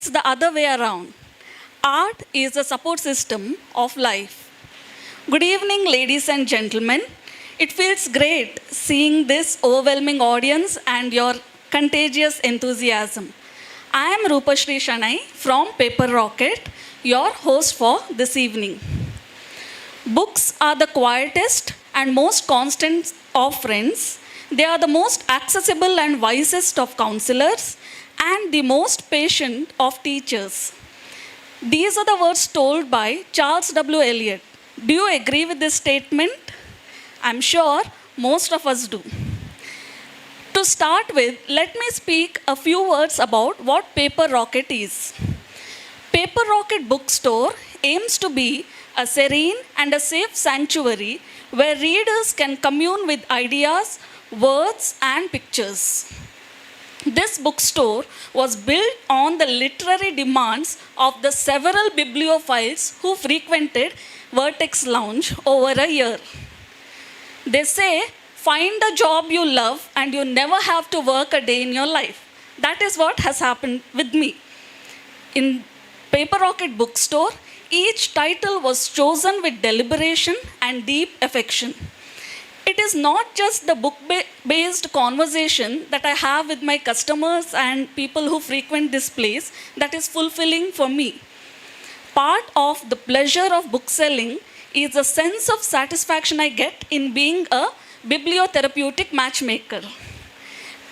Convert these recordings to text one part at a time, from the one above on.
It's the other way around. Art is the support system of life. Good evening, ladies and gentlemen. It feels great seeing this overwhelming audience and your contagious enthusiasm. I am Rupashri Shanai from Paper Rocket, your host for this evening. Books are the quietest and most constant of friends. They are the most accessible and wisest of counselors and the most patient of teachers. These are the words told by Charles W. Eliot. Do you agree with this statement? I'm sure most of us do. To start with, let me speak a few words about what Paper Rocket is. Paper Rocket Bookstore aims to be a serene and a safe sanctuary where readers can commune with ideas, words, and pictures. This bookstore was built on the literary demands of the several bibliophiles who frequented Vertex Lounge over a year. They say, find a job you love and you never have to work a day in your life. That is what has happened with me. In Paper Rocket Bookstore, each title was chosen with deliberation and deep affection. It is not just the book-based conversation that I have with my customers and people who frequent this place that is fulfilling for me. Part of the pleasure of bookselling is the sense of satisfaction I get in being a bibliotherapeutic matchmaker.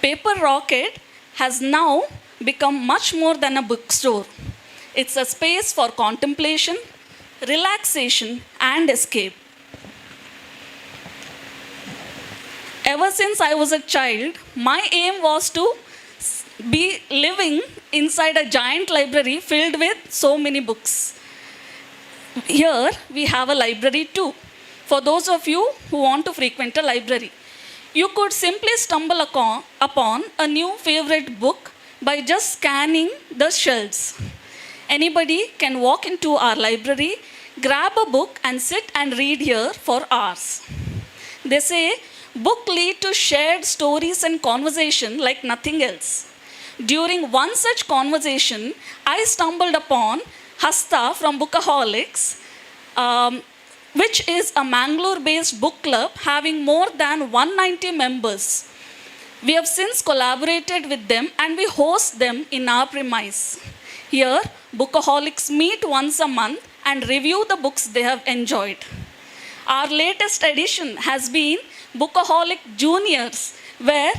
Paper Rocket has now become much more than a bookstore. It's a space for contemplation, relaxation, and escape. Ever since I was a child, my aim was to be living inside a giant library filled with so many books. Here we have a library too. For those of you who want to frequent a library, you could simply stumble upon a new favorite book by just scanning the shelves. Anybody can walk into our library, grab a book, and sit and read here for hours. They say, books lead to shared stories and conversation like nothing else. During one such conversation, I stumbled upon Hasta from Bookaholics, which is a Mangalore-based book club having more than 190 members. We have since collaborated with them and we host them in our premise. Here, Bookaholics meet once a month and review the books they have enjoyed. Our latest edition has been Bookaholic Juniors, where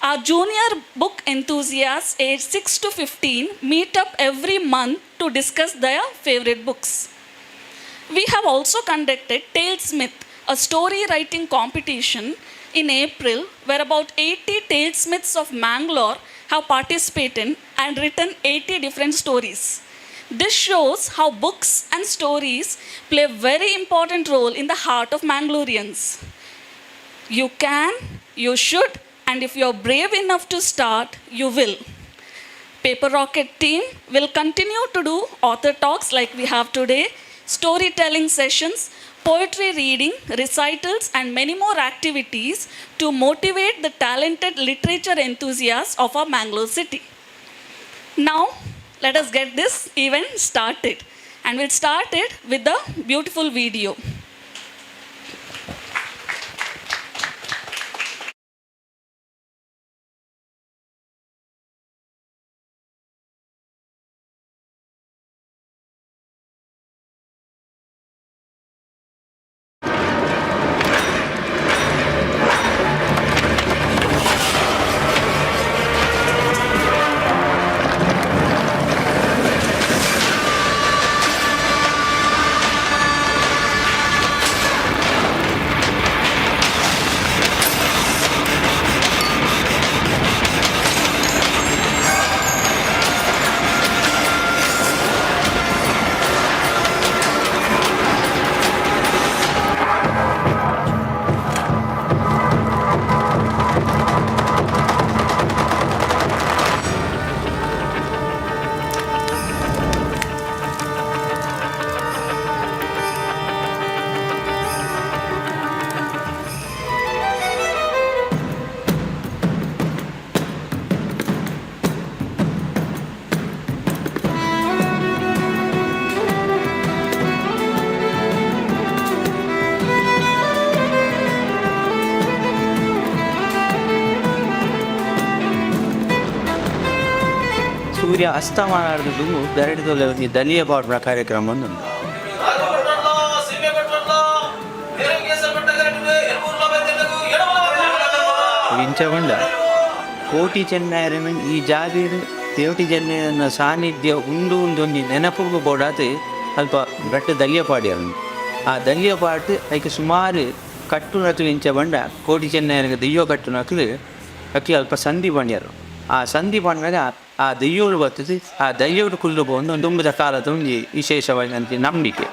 our junior book enthusiasts aged 6 to 15 meet up every month to discuss their favorite books. We have also conducted Talesmith, a story writing competition in April, where about 80 talesmiths of Mangalore have participated and written 80 different stories. This shows how books and stories play a very important role in the heart of Mangaloreans. You can, you should, and if you're brave enough to start, you will. Paper Rocket team will continue to do author talks like we have today, storytelling sessions, poetry reading, recitals, and many more activities to motivate the talented literature enthusiasts of our Mangalore city. Now, let us get this event started. And we'll start it with a beautiful video. ಸೂರ್ಯ ಅಸ್ತಮಾನ ಆಡಿದ್ದು ಬೆರಡಿದೊಲೆ ಒಂದು ದಲಿಯ ಪಾಡ್ರ ಕಾರ್ಯಕ್ರಮ ಒಂದು ಇಂಚಗೊಂಡ ಕೋಟಿ ಚೆನ್ನೈರಮನ್ ಈ ಜಾಬೀರು ತೇವಟಿ ಚೆನ್ನೈನ ಸಾನ್ನಿಧ್ಯ ಒಂದು ನೆನಪು ಬೋಡಾತು ಅಲ್ಪ ಗಟ್ಟ ದಲಿಯ ಪಾಡ್ಯಾರ ಆ ದಲಿಯ ಪಾಟ್ ಅದಕ್ಕೆ ಸುಮಾರು ಕಟ್ಟು ನತು ಇಂಚ ಬಂಡ ಕೋಟಿ ಚೆನ್ನೈರಿಗೆ ದೆಯ್ಯೋ ಕಟ್ಟು ನಕಲು ಅಕ್ಕಿ ಅಲ್ಪ ಸಂಧಿ ಬಂಡ್ಯಾರು ಆ ಸಂಧಿ ಬಂದಾಗ ಆ ದೆಯ್ಯೋರು ಬರ್ತದೆ ಆ ದೆಯ್ಯೋರು ಕುಲ್ಲು ಬಂದು ತುಂಬದ ಕಾಲದ ಒಂದು ವಿಶೇಷವಾದಂಥ ನಂಬಿಕೆ.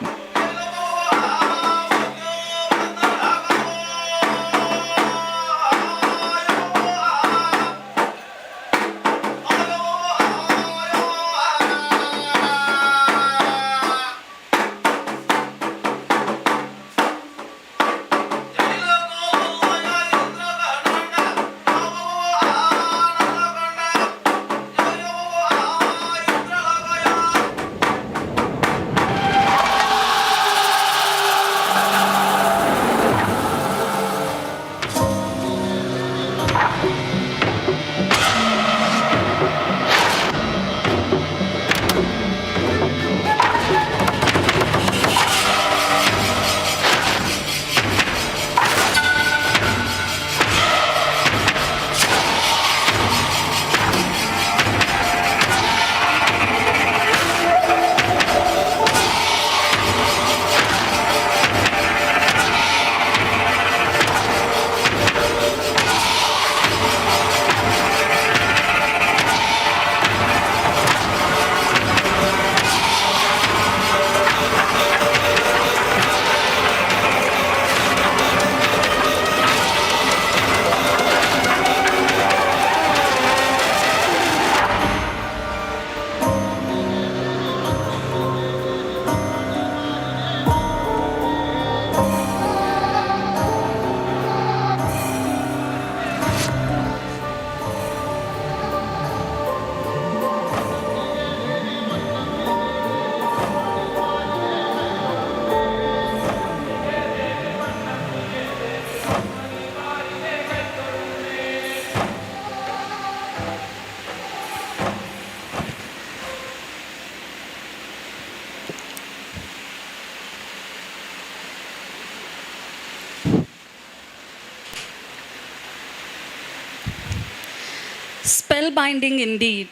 Spellbinding indeed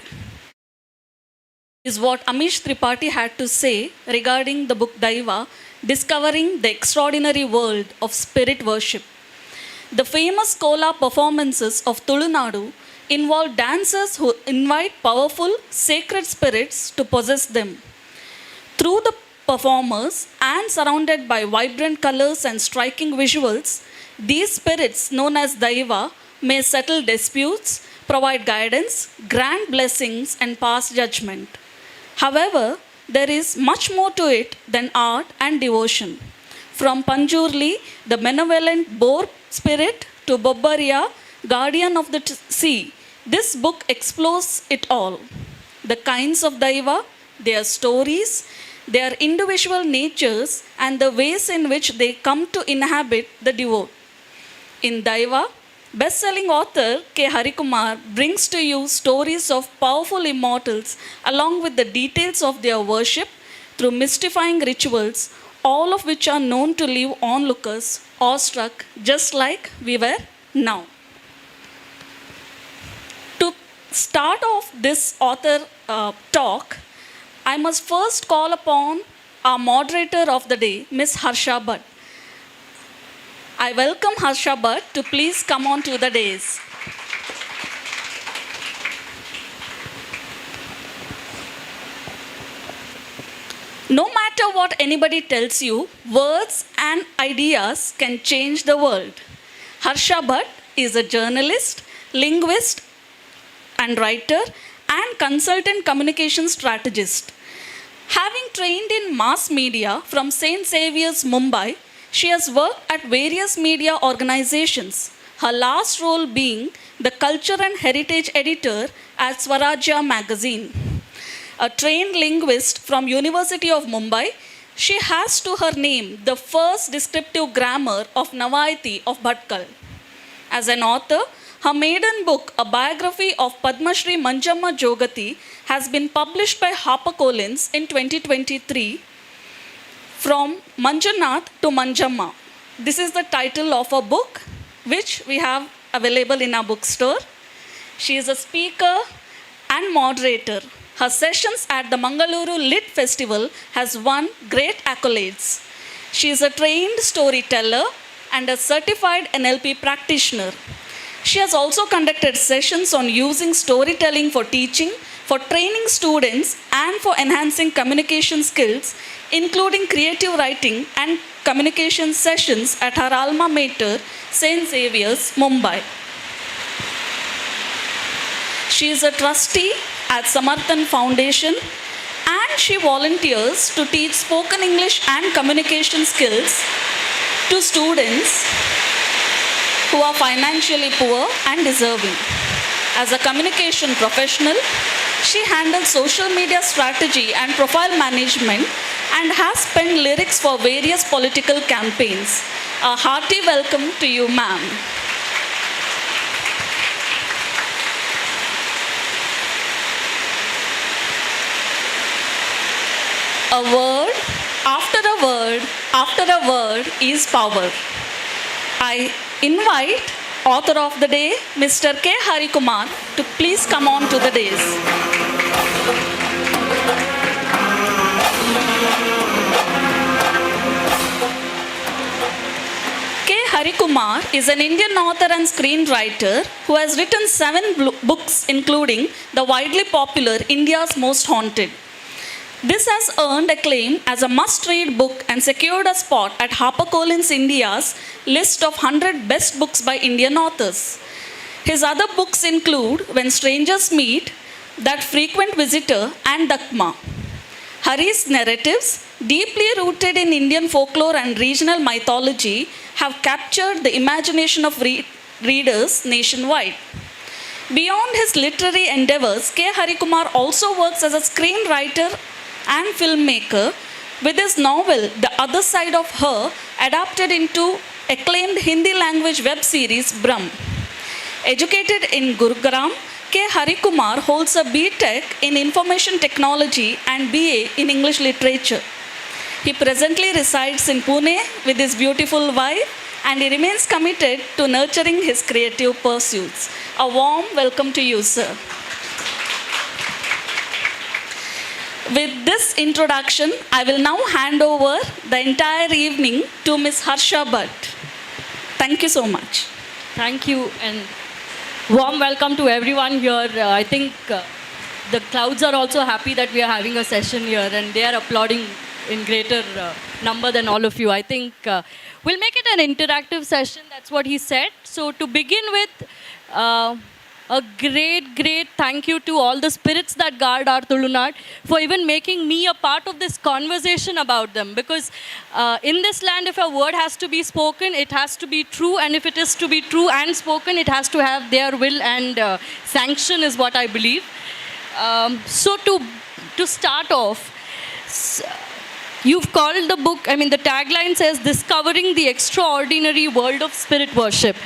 is what Amish Tripathi had to say regarding the book Daiva, Discovering the Extraordinary World of Spirit Worship. The famous Kola performances of Tulunadu involve dancers who invite powerful sacred spirits to possess them. Through the performers and surrounded by vibrant colors and striking visuals, these spirits known as Daiva may settle disputes, provide guidance, grant blessings, and pass judgment. However, there is much more to it than art and devotion. From Panjurli, the benevolent boar spirit, to Bobbaria, guardian of the sea, this book explores it all. The kinds of Daiva, their stories, their individual natures, and the ways in which they come to inhabit the devote. In Daiva, Bestselling author K. Kumar brings to you stories of powerful immortals along with the details of their worship through mystifying rituals, all of which are known to leave onlookers awestruck just like we were now. To start off this author talk, I must first call upon our moderator of the day, Ms. Harsha Bhatt. I welcome Harsha Bhatt to please come on to the dais. No matter what anybody tells you, words and ideas can change the world. Harsha Bhatt is a journalist, linguist, and writer, and consultant communication strategist. Having trained in mass media from St. Xavier's, Mumbai, she has worked at various media organizations, her last role being the culture and heritage editor at Swarajya magazine. A trained linguist from University of Mumbai, she has to her name the first descriptive grammar of Navaiti of Bhatkal. As an author, Her maiden book, a biography of Padma Shri Manjamma Jogati, has been published by HarperCollins in 2023, From Manjunath to Manjamma. This is the title of her book, which we have available in our bookstore. She is a speaker and moderator. Her sessions at the Mangaluru Lit Festival has won great accolades. She is a trained storyteller and a certified NLP practitioner. She has also conducted sessions on using storytelling for teaching, for training students, and for enhancing communication skills, including creative writing and communication sessions at her alma mater, St. Xavier's, Mumbai. She is a trustee at Samarthan Foundation, and she volunteers to teach spoken English and communication skills to students who are financially poor and deserving. As a communication professional, she handles social media strategy and profile management and has penned lyrics for various political campaigns. A hearty welcome to you, ma'am. A word after a word after a word is power. I invite author of the day, Mr. K. Hari Kumar, to please come on to the dais. K. Hari Kumar is an Indian author and screenwriter who has written 7 books, including the widely popular India's Most Haunted. This has earned acclaim as a must-read book and secured a spot at HarperCollins India's list of 100 best books by Indian authors. His other books include When Strangers Meet, That Frequent Visitor, and Dakma. Hari's narratives, deeply rooted in Indian folklore and regional mythology, have captured the imagination of readers nationwide. Beyond his literary endeavors, K. Hari Kumar also works as a screenwriter and filmmaker, with his novel The Other Side of Her adapted into acclaimed Hindi language web series Brahm. Educated in Gurugram, K. Hari Kumar holds a B.Tech in Information Technology and B.A. in English Literature. He presently resides in Pune with his beautiful wife, and he remains committed to nurturing his creative pursuits. A warm welcome to you, sir. With this introduction, I will now hand over the entire evening to Ms. Harsha Bhatt. Thank you so much. Thank you, and warm welcome to everyone here. I think the clouds are also happy that we are having a session here, and they are applauding in greater number than all of you. I think we'll make it an interactive session. That's what he said. So to begin with, a great thank you to all the spirits that guard our Tulunad for even making me a part of this conversation about them. Because in this land, if a word has to be spoken, it has to be true. And if it is to be true and spoken, it has to have their will and sanction is what I believe. So to start off, you've called the book, the tagline says, Discovering the Extraordinary World of Spirit Worship.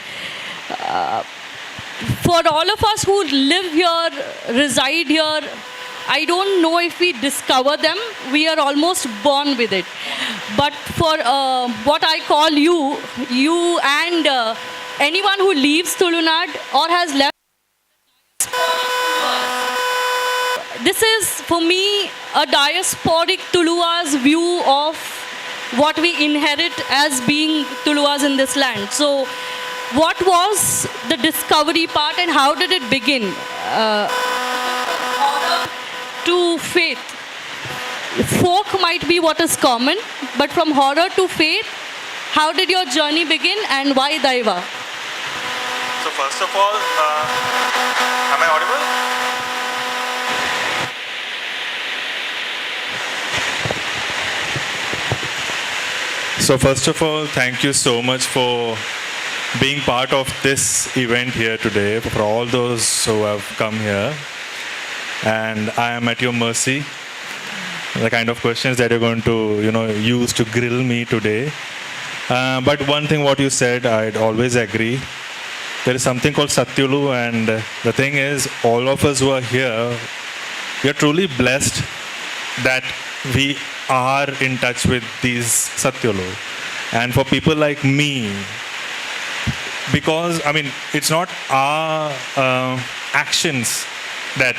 For all of us who live here, reside here, I don't know if we discover them. We are almost born with it. But for what I call you and anyone who leaves Tulunad or has left, this is for me a diasporic Tulua's view of what we inherit as being Tuluas in this land. So what was the discovery part and how did it begin? To faith. Folk might be what is common, but from horror to faith, how did your journey begin and why Daiva? So first of all, am I audible? So first of all, thank you so much for being part of this event here today, for all those who have come here. And I am at your mercy. The kind of questions that you're going to, use to grill me today. But one thing what you said, I'd always agree. there is something called Satyulu, and the thing is, all of us who are here, we are truly blessed that we are in touch with these Satyulu. And for people like me, because, I mean, it's not our actions that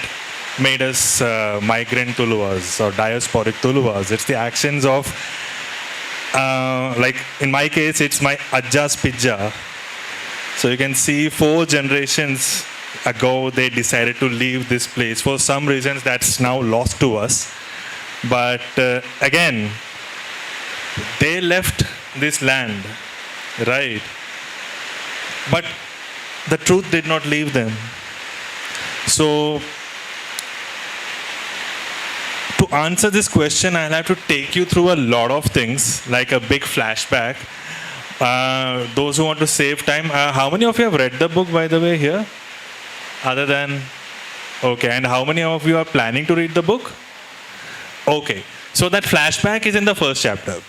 made us migrant Tuluvas or diasporic Tuluvas. It's the actions of, like in my case, it's my Ajja's Pijja. So you can see 4 generations ago, they decided to leave this place. For some reasons, that's now lost to us. But again, they left this land, right? But the truth did not leave them. So, to answer this question, I'll have to take you through a lot of things, like a big flashback. Those who want to save time, how many of you have read the book, by the way, here? Other than, okay, and how many of you are planning to read the book? Okay, so that flashback is in the first chapter.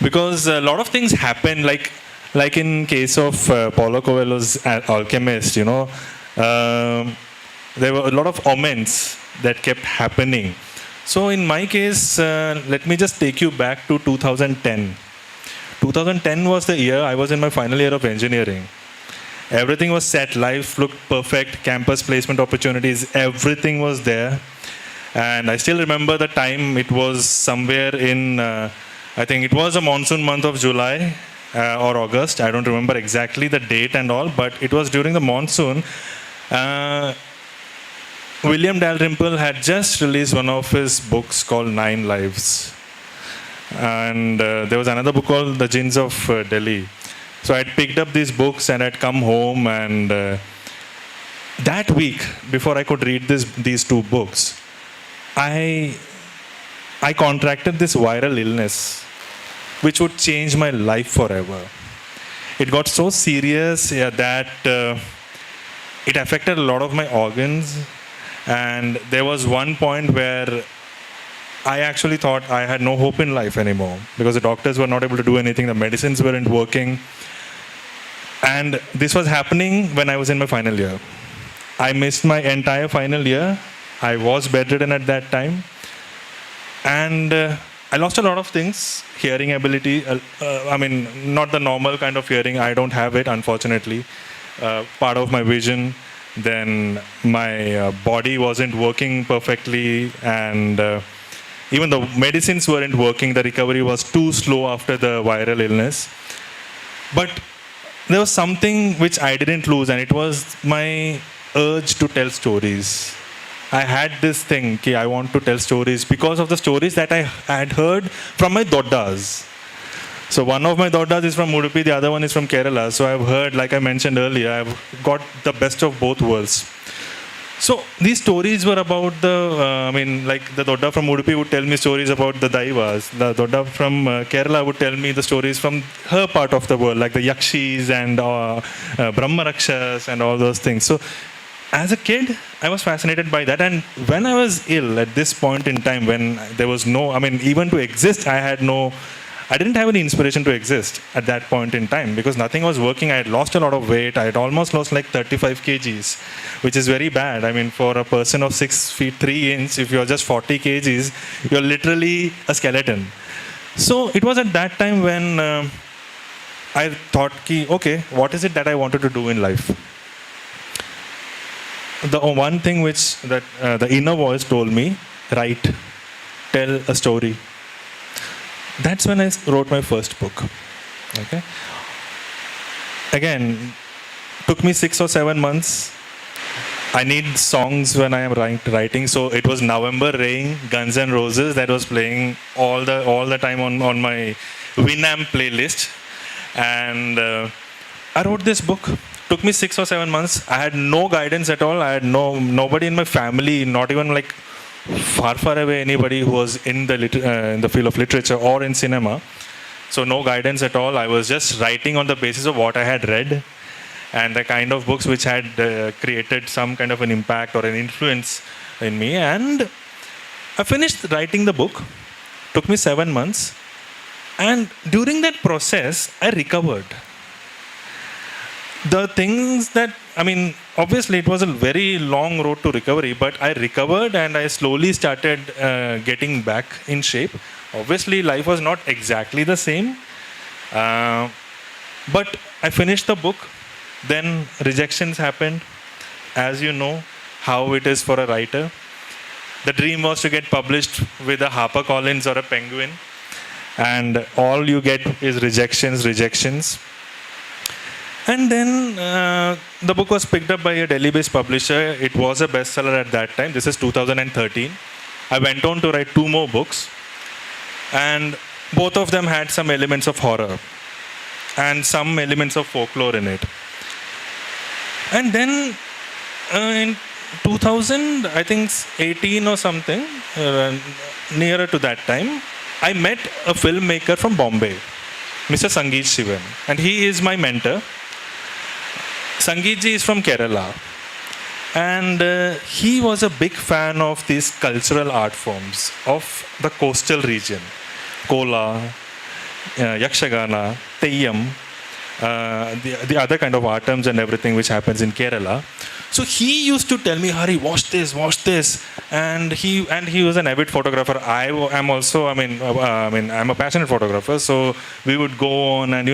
Because a lot of things happen, like in case of Paulo Coelho's Alchemist, you know, there were a lot of omens that kept happening. So in my case, let me just take you back to 2010. 2010 was the year I was in my final year of engineering. Everything was set, life looked perfect, campus placement opportunities, everything was there. And I still remember the time, it was somewhere in, I think it was a monsoon month of July or August. I don't remember exactly the date and all, but it was during the monsoon. William Dalrymple had just released one of his books called 9 Lives. And there was another book called The Jinns of Delhi. So I'd picked up these books and I'd come home, and that week, before I could read these 2 books, I contracted this viral illness, which would change my life forever. It got so serious that it affected a lot of my organs. And there was one point where I actually thought I had no hope in life anymore, because the doctors were not able to do anything, the medicines weren't working. And this was happening when I was in my final year. I missed my entire final year. I was bedridden at that time. And I lost a lot of things. Hearing ability, I mean, not the normal kind of hearing. I don't have it, unfortunately. Part of my vision. Then my body wasn't working perfectly, and even the medicines weren't working. The recovery was too slow after the viral illness. But there was something which I didn't lose, and it was my urge to tell stories. I had this thing, okay, I want to tell stories because of the stories that I had heard from my doddas. So one of my doddas is from Udupi, the other one is from Kerala. So I've heard, like I mentioned earlier, I've got the best of both worlds. So these stories were about like the dodda from Udupi would tell me stories about the Daivas. The dodda from Kerala would tell me the stories from her part of the world, like the Yakshis and Brahma Rakshas and all those things. So as a kid, I was fascinated by that. And when I was ill at this point in time, when there was even to exist, I didn't have any inspiration to exist at that point in time, because nothing was working. I had lost a lot of weight. I had almost lost like 35 kgs, which is very bad. I mean, for a person of 6 feet 3 inches, if you're just 40 kgs, you're literally a skeleton. So it was at that time when I thought, okay, what is it that I wanted to do in life? The one thing which the inner voice told me, write, tell a story. That's when I wrote my first book. Okay. Again, took me 6 or 7 months. I need songs when I am writing, so it was November Rain, Guns N' Roses that was playing all the time on my Winamp playlist, and I wrote this book. Took me 6 or 7 months. I had no guidance at all. I had nobody in my family, not even like far away anybody who was in the field of literature or in cinema. So no guidance at all. I was just writing on the basis of what I had read and the kind of books which had created some kind of an impact or an influence in me. And I finished writing the book. Took me 7 months. And during that process, I recovered. the things that, I mean, obviously it was a very long road to recovery, but I recovered and I slowly started getting back in shape. Obviously, life was not exactly the same, but I finished the book. Then rejections happened, as you know how it is for a writer. The dream was to get published with a HarperCollins or a Penguin, and all you get is rejections. And then the book was picked up by a Delhi-based publisher. It was a bestseller at that time. This is 2013. I went on to write 2 more books, and both of them had some elements of horror and some elements of folklore in it. And then in 2000, I think 18 or something, nearer to that time, I met a filmmaker from Bombay, Mr. Sangeet Shivan, and he is my mentor. Sangeet ji is from Kerala, and he was a big fan of these cultural art forms of the coastal region, Kola, Yakshagana, Teyyam, the other kind of artams and everything which happens in Kerala. So he used to tell me, Hari, watch this. And he was an avid photographer. I am also, I'm a passionate photographer. So we would go on and,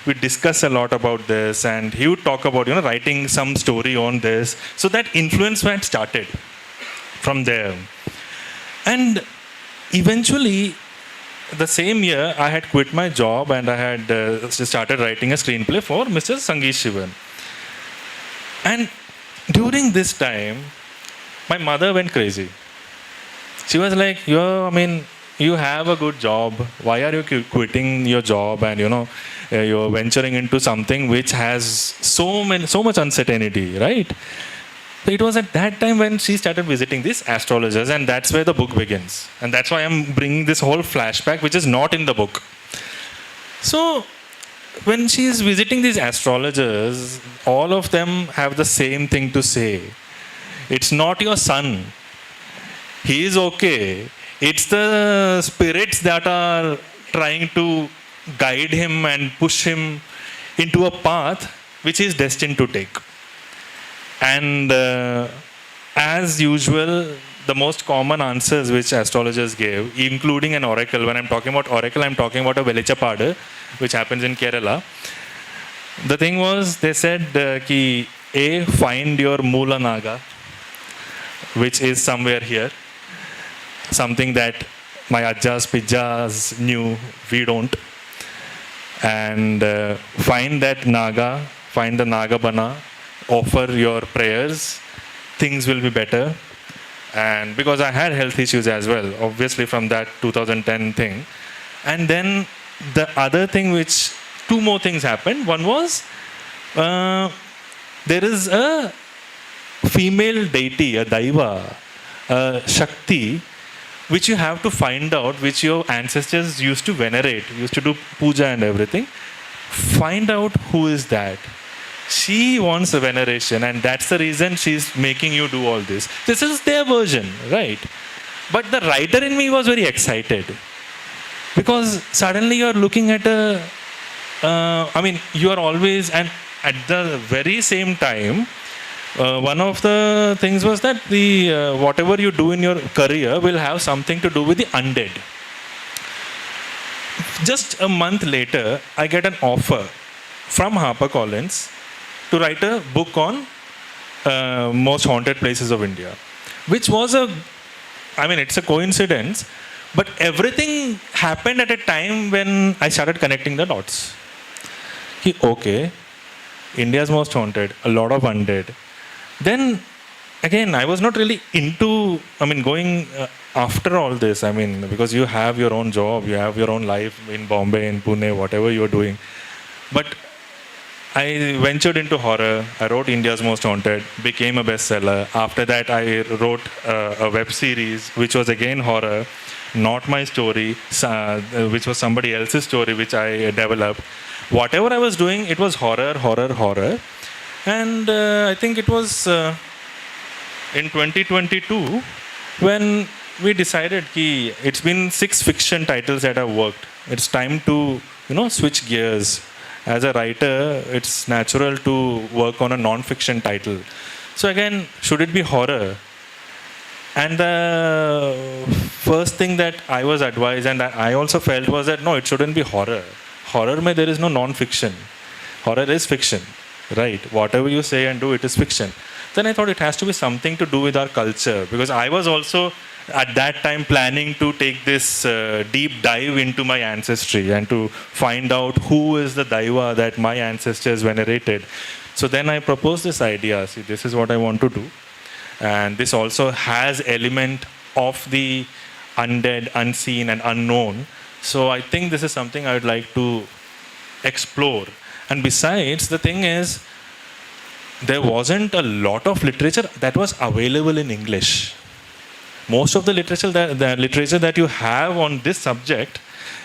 we discuss a lot about this. And he would talk about, writing some story on this. So that influence had started from there. And eventually, the same year, I had quit my job and I had started writing a screenplay for Mr. Sangeet Shivan. And during this time, my mother went crazy. She was like, you have a good job. Why are you quitting your job and, you're venturing into something which has so much uncertainty, right? So it was at that time when she started visiting these astrologers, and that's where the book begins. And that's why I'm bringing this whole flashback, which is not in the book. So when she is visiting these astrologers, all of them have the same thing to say. It's not your son. He is okay. It's the spirits that are trying to guide him and push him into a path which he is destined to take. And as usual, the most common answers which astrologers gave, including an oracle. When I'm talking about oracle, I'm talking about a Velichapadu, which happens in Kerala. The thing was, they said, find your Moola Naga, which is somewhere here. Something that my Ajjas, Pijjas knew, we don't. And find that Naga, find the Nagabana, offer your prayers, things will be better. And because I had health issues as well, obviously from that 2010 thing. And then the other thing which, 2 more things happened. One was, there is a female deity, a Daiva, a Shakti, which you have to find out, which your ancestors used to venerate, used to do puja and everything. Find out who is that. She wants a veneration, and that's the reason she's making you do all this. This is their version, right? But the writer in me was very excited, because suddenly you're looking at you are always, and at the very same time, one of the things was that whatever you do in your career will have something to do with the undead. Just a month later, I get an offer from HarperCollins to write a book on most haunted places of India, which was it's a coincidence, but everything happened at a time when I started connecting the dots. Okay, India's most haunted, a lot of undead. Then, again, I was not really into, going after all this, because you have your own job, you have your own life in Bombay, in Pune, whatever you're doing. But I ventured into horror. I wrote India's Most Haunted, became a bestseller. After that, I wrote a web series, which was again horror, not my story, which was somebody else's story, which I developed. Whatever I was doing, it was horror. And I think it was in 2022 when we decided that it's been 6 fiction titles that I've worked. It's time to, switch gears as a writer, it's natural to work on a non-fiction title. So again, should it be horror? And the first thing that I was advised and that I also felt was that no, it shouldn't be horror. Horror mein there is no non-fiction. Horror is fiction, right? Whatever you say and do, it is fiction. Then I thought it has to be something to do with our culture, because I was also at that time planning to take this deep dive into my ancestry and to find out who is the Daiva that my ancestors venerated. So then I proposed this idea, see, this is what I want to do. And this also has element of the undead, unseen and unknown. So I think this is something I would like to explore. And besides, the thing is, there wasn't a lot of literature that was available in English. Most of the literature that you have on this subject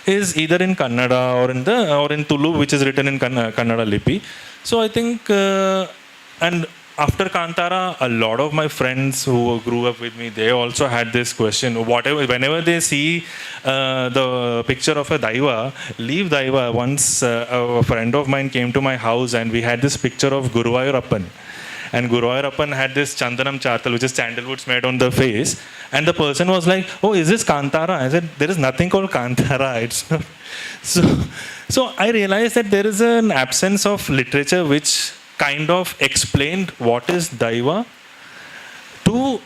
is either in Kannada or in Tulu, which is written in Kannada Lipi. So I think, and after Kantara, a lot of my friends who grew up with me, they also had this question. Whenever they see the picture of a Daiva, leave Daiva. Once a friend of mine came to my house and we had this picture of Guruvayurappan. And Guruvayurappan had this Chandanam Chartal, which is sandalwoods made on the face. And the person was like, oh, is this Kantara? I said, there is nothing called Kantara. It's not. So I realized that there is an absence of literature which kind of explained what is Daiva to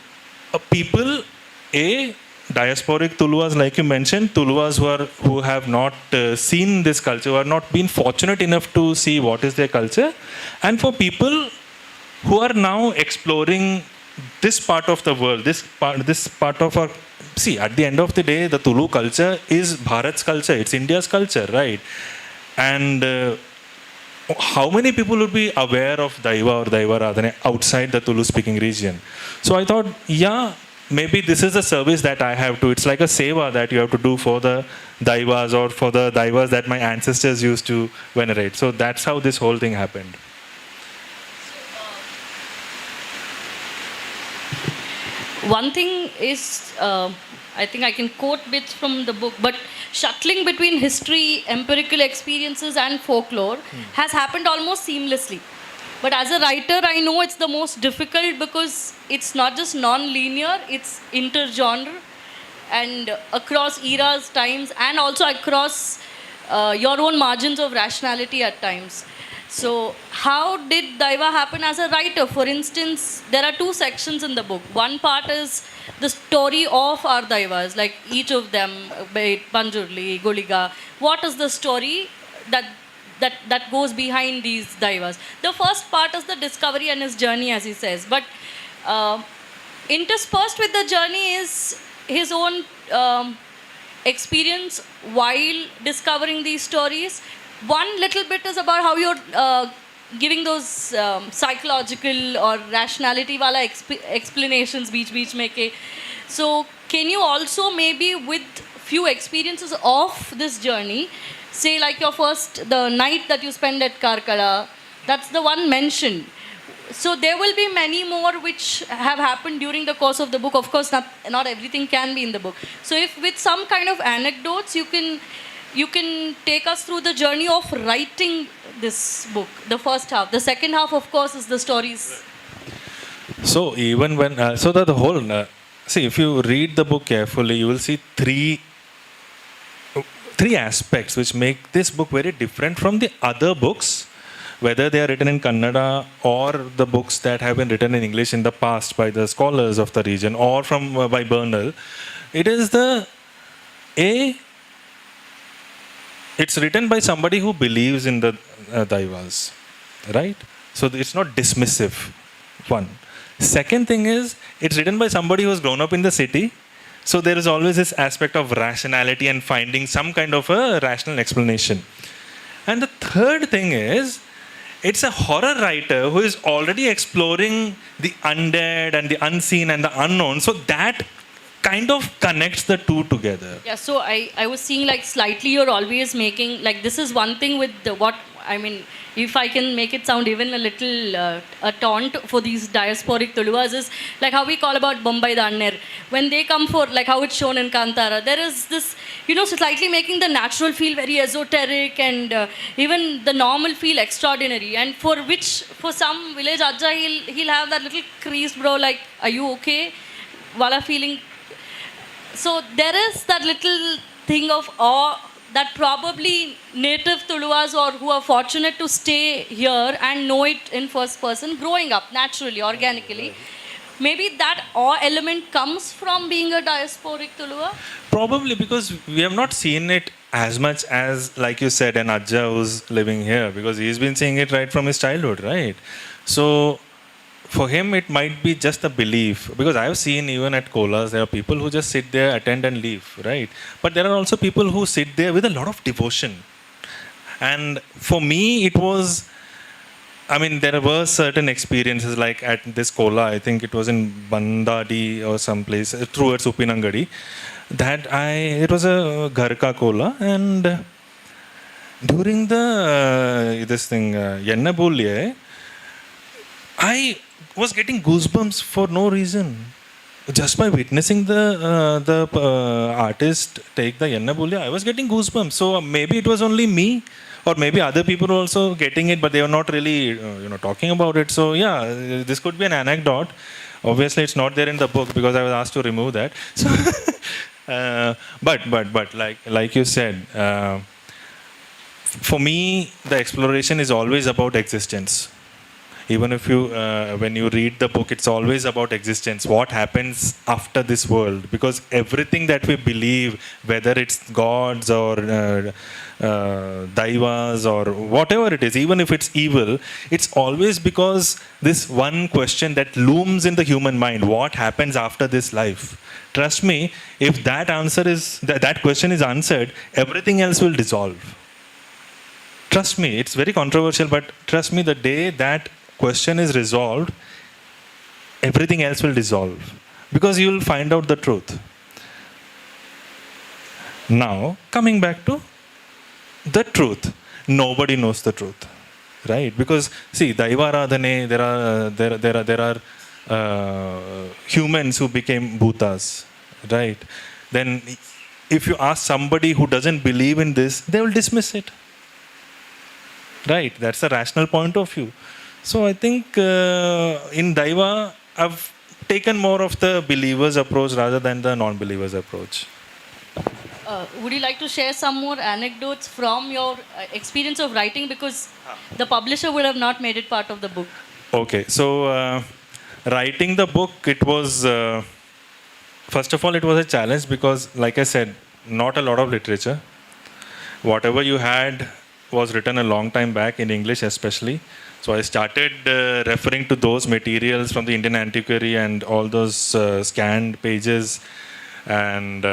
people, diasporic Tuluas, like you mentioned, Tuluas who have not seen this culture, who have not been fortunate enough to see what is their culture, and for people who are now exploring this part of the world, this part of our... See, at the end of the day, the Tulu culture is Bharat's culture, it's India's culture, right? And how many people would be aware of Daiva or Daivaradhana outside the Tulu-speaking region? So I thought, yeah, maybe this is a service that I have to. It's like a seva that you have to do for the Daivas or for the Daivas that my ancestors used to venerate. So that's how this whole thing happened. One thing is, I think I can quote bits from the book, but shuttling between history, empirical experiences and folklore has happened almost seamlessly. But as a writer, I know it's the most difficult because it's not just non-linear, it's intergenre and across eras, times, and also across your own margins of rationality at times. So how did Daiva happen as a writer? For instance, there are two sections in the book. One part is the story of our Daivas, like each of them, be it Panjurli, Goliga. What is the story that goes behind these Daivas? The first part is the discovery and his journey, as he says. But interspersed with the journey is his own experience while discovering these stories. One little bit is about how you're giving those psychological or rationality wala explanations beech mein ke. So can you also maybe with few experiences of this journey, say like your first, the night that you spend at Karkala, that's the one mentioned. So there will be many more which have happened during the course of the book. Of course, not everything can be in the book. So if with some kind of anecdotes, you can take us through the journey of writing this book, the first half. The second half, of course, is the stories. So even when, so that the whole, see, if you read the book carefully, you will see three aspects which make this book very different from the other books, whether they are written in Kannada or the books that have been written in English in the past by the scholars of the region or by Bernal. It is it's written by somebody who believes in the Daivas, right? So it's not dismissive, one. Second thing is, it's written by somebody who has grown up in the city. So there is always this aspect of rationality and finding some kind of a rational explanation. And the third thing is, it's a horror writer who is already exploring the undead and the unseen and the unknown. So that kind of connects the two together. Yeah, so I was seeing like slightly you're always making, like this is one thing with what I mean, if I can make it sound even a little a taunt for these diasporic Tuluvas, is like how we call about Bombay Danner. When they come for, like how it's shown in Kantara, there is this, slightly making the natural feel very esoteric and even the normal feel extraordinary. And for some village Ajja, he'll have that little creased brow, like, are you okay? Wala feeling. So there is that little thing of awe that probably native Tuluvas or who are fortunate to stay here and know it in first person, growing up naturally, organically, maybe that awe element comes from being a diasporic Tuluva? Probably because we have not seen it as much as, like you said, an Ajja who's living here, because he's been seeing it right from his childhood, right? So for him, it might be just a belief, because I've seen even at Kolas, there are people who just sit there, attend and leave, right? But there are also people who sit there with a lot of devotion. And for me, it was, I mean, there were certain experiences, like at this Kola, I think it was in Bandadi or someplace, towards Upinangadi, that it was a Gharka Kola, and during the, Yenna Bolye, I was getting goosebumps for no reason. Just by witnessing the artist take the Yenna Bolya, I was getting goosebumps. So maybe it was only me, or maybe other people were also getting it, but they were not really, talking about it. So yeah, this could be an anecdote. Obviously, it's not there in the book because I was asked to remove that. So, but like you said, for me, the exploration is always about existence. Even if you, when you read the book, it's always about existence. What happens after this world? Because everything that we believe, whether it's gods or daivas or whatever it is, even if it's evil, it's always because this one question that looms in the human mind: what happens after this life? Trust me, if that answer is that question is answered, everything else will dissolve. Trust me, it's very controversial, but trust me, the day that question is resolved, everything else will dissolve, because you will find out the truth. Now, coming back to the truth, nobody knows the truth, right? Because see, Daiva Aradhane, there are humans who became bhutas, right? Then, if you ask somebody who doesn't believe in this, they will dismiss it, right? That's the rational point of view. So I think in Daiva, I've taken more of the believers' approach rather than the non-believers' approach. Would you like to share some more anecdotes from your experience of writing? Because the publisher would have not made it part of the book. Okay, so writing the book, it was, first of all, it was a challenge because, like I said, not a lot of literature. Whatever you had was written a long time back, in English especially. So I started referring to those materials from the Indian Antiquary and all those scanned pages. And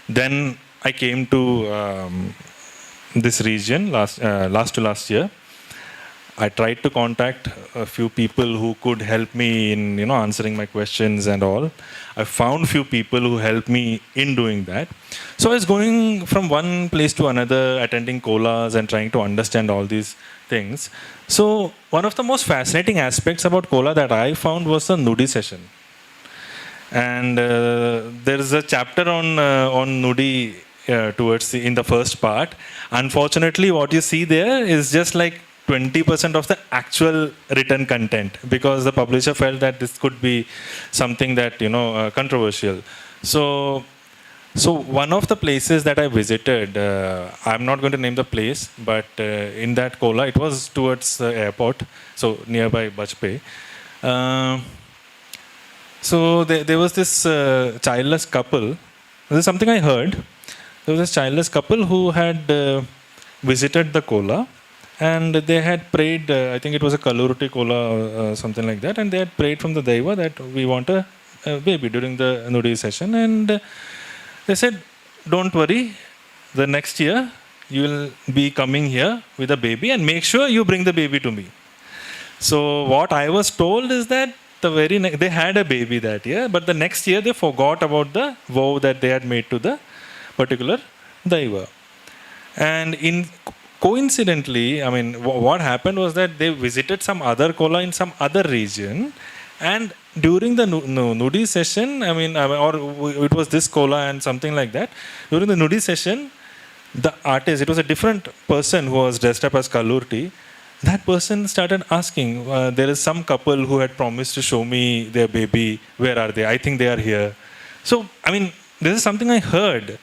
then I came to this region last to last year. I tried to contact a few people who could help me in answering my questions and all. I found few people who helped me in doing that. So I was going from one place to another, attending kolas and trying to understand all these things. So one of the most fascinating aspects about kola that I found was the nudi session. And there is a chapter on nudi in the first part. Unfortunately, what you see there is just like 20% of the actual written content, because the publisher felt that this could be something that controversial. So one of the places that I visited, I'm not going to name the place, but in that kola, it was towards the airport, so nearby Bajpayee. So there was this childless couple. This is something I heard. There was this childless couple who had visited the kola. And they had prayed, I think it was a Kaluruti Kola or something like that, and they had prayed from the Daiva that we want a baby during the nudi session. And they said, don't worry, the next year you will be coming here with a baby and make sure you bring the baby to me. So what I was told is that they had a baby that year, but the next year they forgot about the vow that they had made to the particular Daiva. And coincidentally, I mean, what happened was that they visited some other kola in some other region, and during the nudi session, or it was this kola and something like that. During the nudi session, the artist, it was a different person who was dressed up as Kallurti. That person started asking, there is some couple who had promised to show me their baby. Where are they? I think they are here. So, I mean, this is something I heard.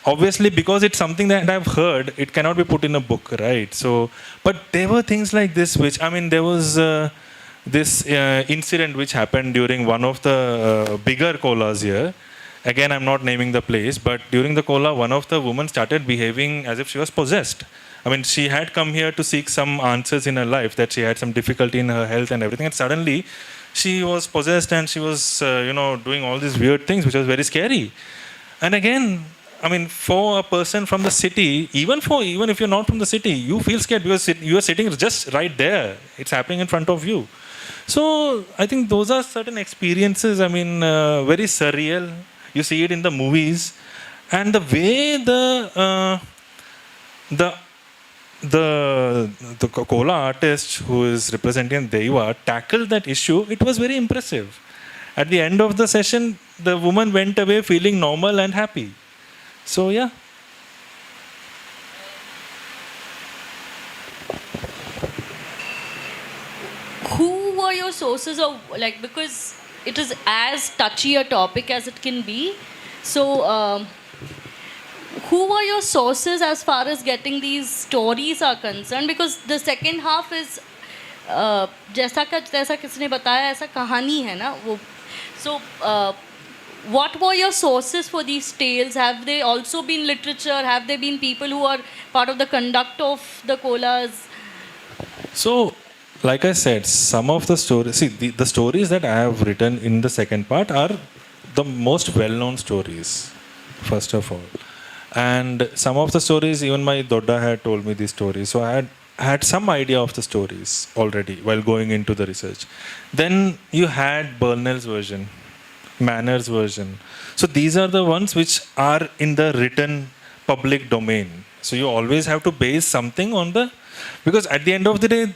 Obviously, because it's something that I've heard, it cannot be put in a book, right? So, but there were things like this, which, I mean, there was this incident which happened during one of the bigger kolas here. Again, I'm not naming the place, but during the kola, one of the women started behaving as if she was possessed. I mean, she had come here to seek some answers in her life, that she had some difficulty in her health and everything, and suddenly she was possessed and she was, doing all these weird things, which was very scary. And again, I mean, for a person from the city, even if you're not from the city, you feel scared because you are sitting just right there. It's happening in front of you. So I think those are certain experiences. I mean, very surreal. You see it in the movies, and the way the kola artist who is representing Daiva tackled that issue, it was very impressive. At the end of the session, the woman went away feeling normal and happy. So yeah. Who were your sources of, like, because it is as touchy a topic as it can be. So, who were your sources as far as getting these stories are concerned? Because the second half is, जैसा किसने बताया ऐसा कहानी है ना वो. So, what were your sources for these tales? Have they also been literature? Have they been people who are part of the conduct of the kolas? So, like I said, some of the stories, see, the stories that I have written in the second part are the most well-known stories, first of all. And some of the stories, even my Dodda had told me these stories. So I had some idea of the stories already while going into the research. Then you had Burnell's version, Manner's version. So these are the ones which are in the written public domain. So you always have to base something on the, because at the end of the day,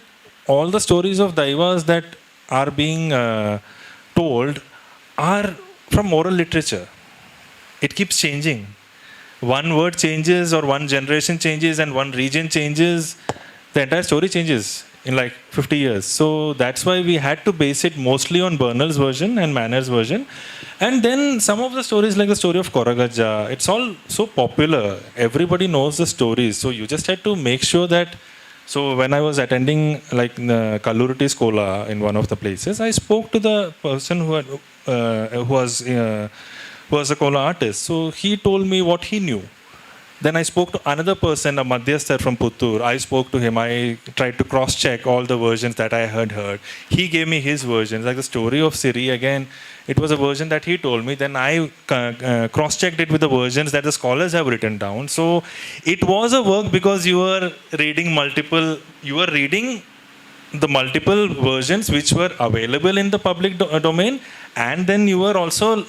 all the stories of Daivas that are being told are from oral literature. It keeps changing. One word changes or one generation changes and one region changes, the entire story changes in like 50 years. So that's why we had to base it mostly on Burnell's version and Manner's version. And then some of the stories, like the story of Koragaja, it's all so popular. Everybody knows the stories. So you just had to make sure that. So when I was attending like Kalluriti's Kola in one of the places, I spoke to the person who was a Kola artist. So he told me what he knew. Then I spoke to another person, a Madhyasthar from Puttur. I spoke to him. I tried to cross-check all the versions that I had heard. He gave me his versions. Like the story of Siri, again, it was a version that he told me. Then I cross-checked it with the versions that the scholars have written down. So it was a work because you were reading the multiple versions which were available in the public domain, and then you were also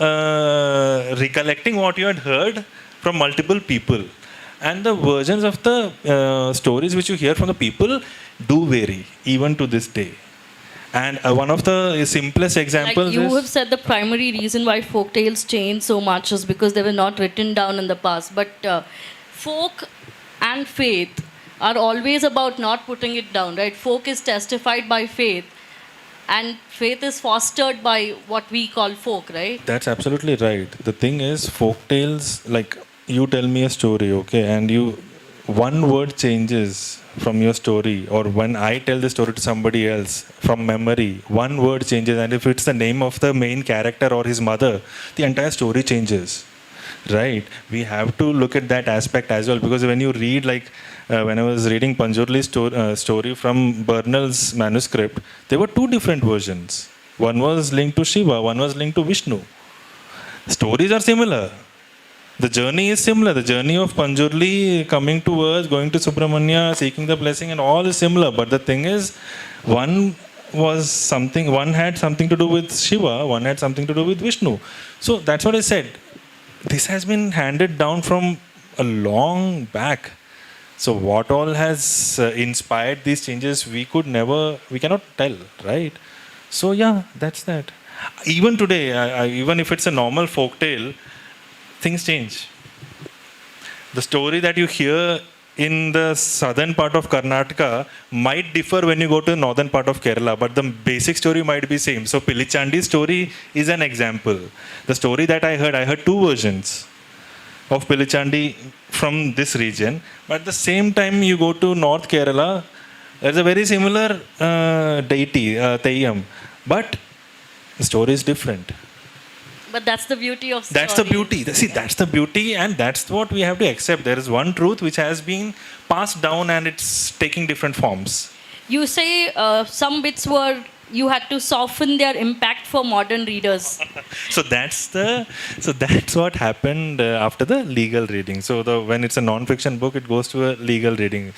recollecting what you had heard from multiple people. And the versions of the stories which you hear from the people do vary, even to this day. And one of the simplest examples like you have said, the primary reason why folk tales changed so much is because they were not written down in the past. But folk and faith are always about not putting it down, right? Folk is testified by faith, and faith is fostered by what we call folk, right? That's absolutely right. The thing is, folk tales, like you tell me a story, okay, and one word changes from your story, or when I tell the story to somebody else from memory, one word changes, and if it's the name of the main character or his mother, the entire story changes, right? We have to look at that aspect as well, because when you read, like when I was reading Panjurli's story from Burnell's manuscript, there were two different versions. One was linked to Shiva, one was linked to Vishnu. Stories are similar. The journey is similar. The journey of Panjurli coming to Earth, going to Subramanya, seeking the blessing, and all is similar. But the thing is, one had something to do with Shiva, one had something to do with Vishnu. So that's what I said. This has been handed down from a long back. So what all has inspired these changes, we cannot tell, right? So yeah, that's that. Even today, even if it's a normal folk tale, things change. The story that you hear in the southern part of Karnataka might differ when you go to the northern part of Kerala, but the basic story might be same. So Pilichandi's story is an example. The story that I heard two versions of Pilichandi from this region, but at the same time you go to North Kerala, there's a very similar deity, Theyyam, but the story is different. But that's the beauty of That's the story. beauty. See, that's the beauty, and that's what we have to accept. There is one truth which has been passed down, and it's taking different forms. You say some bits you had to soften their impact for modern readers. So that's what happened after the legal reading. So when it's a non-fiction book, it goes to a legal reading.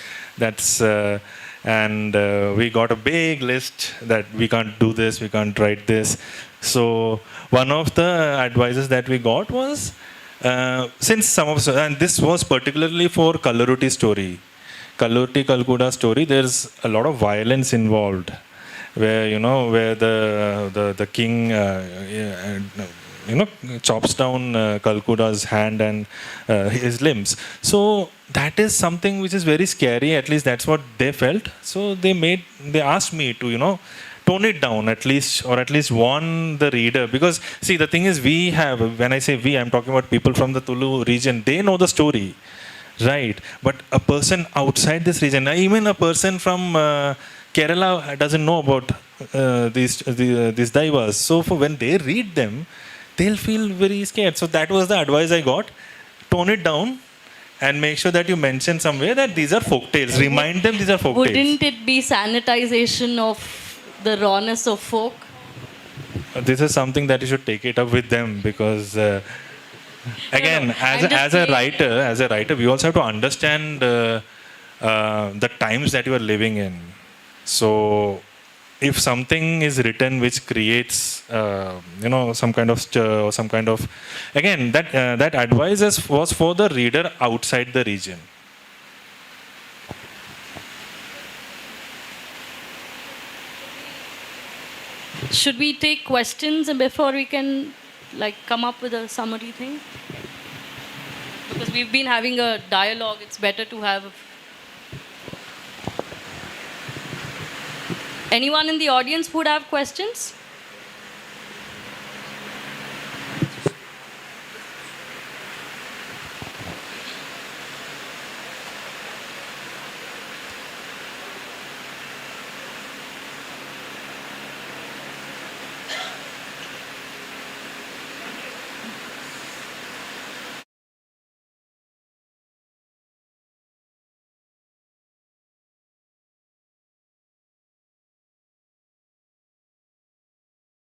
And we got a big list that we can't do this, we can't write this. So one of the advices that we got was, and this was particularly for Kallaruti story, Kallaruti Kalkuda story, there's a lot of violence involved, where the king chops down Kalkuda's hand and his limbs. So that is something which is very scary. At least that's what they felt. So they asked me to tone it down at least warn the reader, because see, the thing is, when I say we, I'm talking about people from the Tulu region. They know the story, right? But a person outside this region, even a person from Kerala doesn't know about these Daivas. So when they read them, they'll feel very scared. So that was the advice I got. Tone it down and make sure that you mention somewhere that these are folk tales. Remind them these are folk tales. Wouldn't it be sanitization of the rawness of folk? This is something that you should take it up with them, because again, as a writer, we also have to understand the times that you are living in. So if something is written which creates some kind of stir or some kind of, again, that advice was for the reader outside the region. Should we take questions before we can come up with a summary thing? Because we've been having a dialogue, it's better to have. Anyone in the audience would have questions?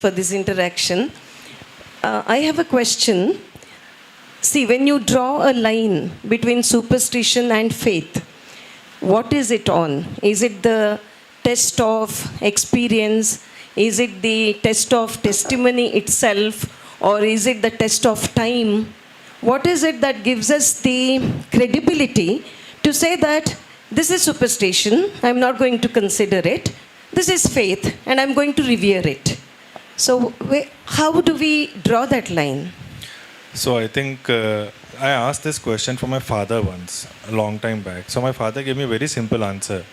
For this interaction. I have a question. See, when you draw a line between superstition and faith, what is it on? Is it the test of experience? Is it the test of testimony itself? Or is it the test of time? What is it that gives us the credibility to say that this is superstition, I'm not going to consider it. This is faith, and I'm going to revere it. So how do we draw that line? So I think I asked this question for my father once, a long time back. So my father gave me a very simple answer.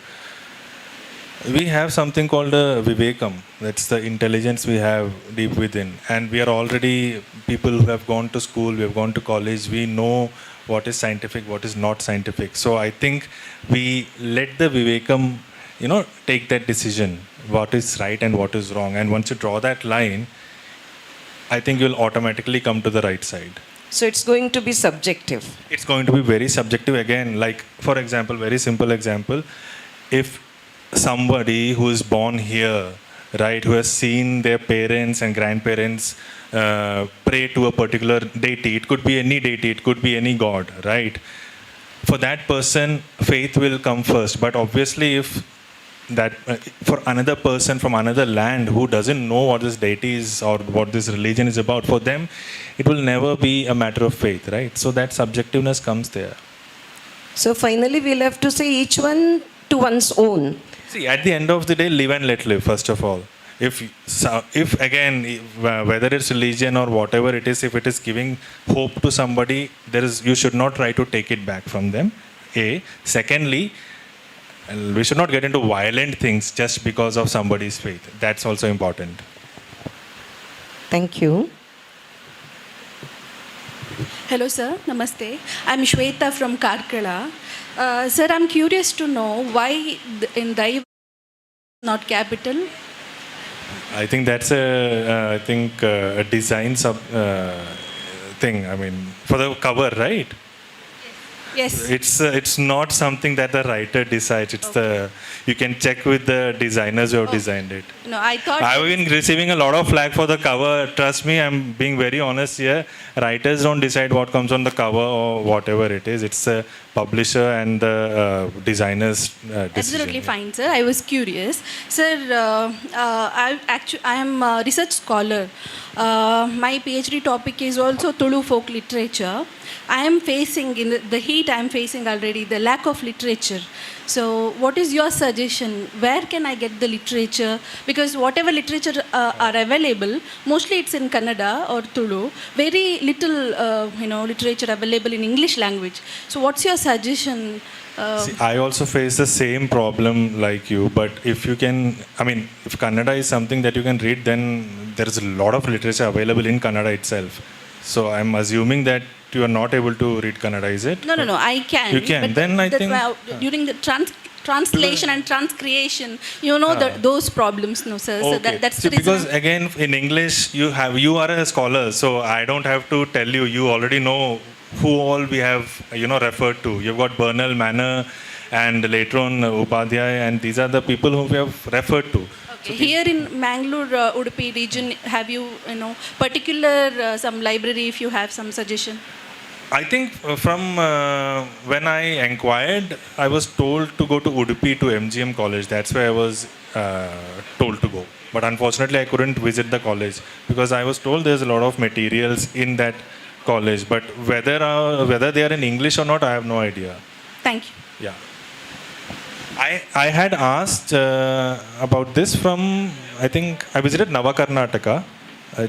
We have something called a vivekam. That's the intelligence we have deep within. And we are already people who have gone to school, we have gone to college. We know what is scientific, what is not scientific. So I think we let the vivekam, take that decision, what is right and what is wrong. And once you draw that line, I think you'll automatically come to the right side. So it's going to be subjective. It's going to be very subjective again. Like, for example, very simple example, if somebody who is born here, right, who has seen their parents and grandparents pray to a particular deity, it could be any deity, it could be any god, right? For that person, faith will come first. But obviously, if that for another person from another land who doesn't know what this deity is or what this religion is about, for them, it will never be a matter of faith, right? So that subjectiveness comes there. So finally, we'll have to say each one to one's own. See, at the end of the day, live and let live, first of all. If again, whether it's religion or whatever it is, if it is giving hope to somebody, you should not try to take it back from them. A. Secondly, we should not get into violent things just because of somebody's faith. That's also important. Thank you. Hello, sir. Namaste. I'm Shweta from Karkala. Sir, I'm curious to know why in Daiva not capital. I think that's a design thing. I mean, for the cover, right? Yes. It's not something that the writer decides. You can check with the designers who have designed it. No, I thought. I've been receiving a lot of flack for the cover. Trust me, I'm being very honest here. Writers don't decide what comes on the cover or whatever it is. It's the publisher and the designer's decision. Absolutely fine, sir. I was curious. Sir, I am a research scholar. My PhD topic is also Tulu folk literature. I am facing, in the heat I am facing already, the lack of literature. So what is your suggestion? Where can I get the literature? Because whatever literature are available, mostly it's in Kannada or Tulu. Very little, literature available in English language. So what's your suggestion? See, I also face the same problem like you, but if Kannada is something that you can read, then there is a lot of literature available in Kannada itself. So I'm assuming that you are not able to read Kannada, is it? No, I can. You can. Then I think during the translation and transcreation, those problems, no, sir. Okay. So that's See, the reason. because again, in English, you are a scholar, so I don't have to tell you. You already know who all we have, referred to. You've got Bernal, Manner, and later on Upadhyay, and these are the people who we have referred to. Okay. Here in Mangalore, Udupi region, have you, particular some library? If you have some suggestion. I think from when I inquired, I was told to go to Udupi to MGM college. That's where I was told to go. But unfortunately, I couldn't visit the college because I was told there's a lot of materials in that college. But whether they are in English or not, I have no idea. Thank you. Yeah. I had asked about this from, I think, I visited Navakarnataka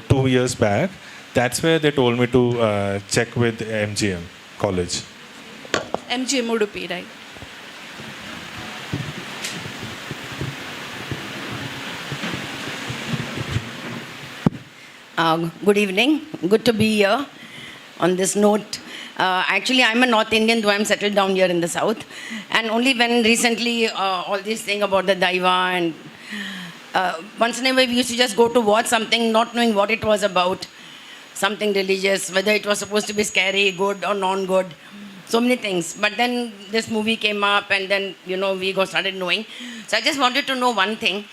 2 years back. That's where they told me to check with MGM college. MGM Udupi, right? Good evening. Good to be here on this note. Actually, I'm a North Indian, though I'm settled down here in the South. And only when recently all this thing about the Daiva and once in a while we used to just go to watch something not knowing what it was about. Something religious, whether it was supposed to be scary, good or non-good. So many things. But then this movie came up and then, we started knowing. So I just wanted to know one thing.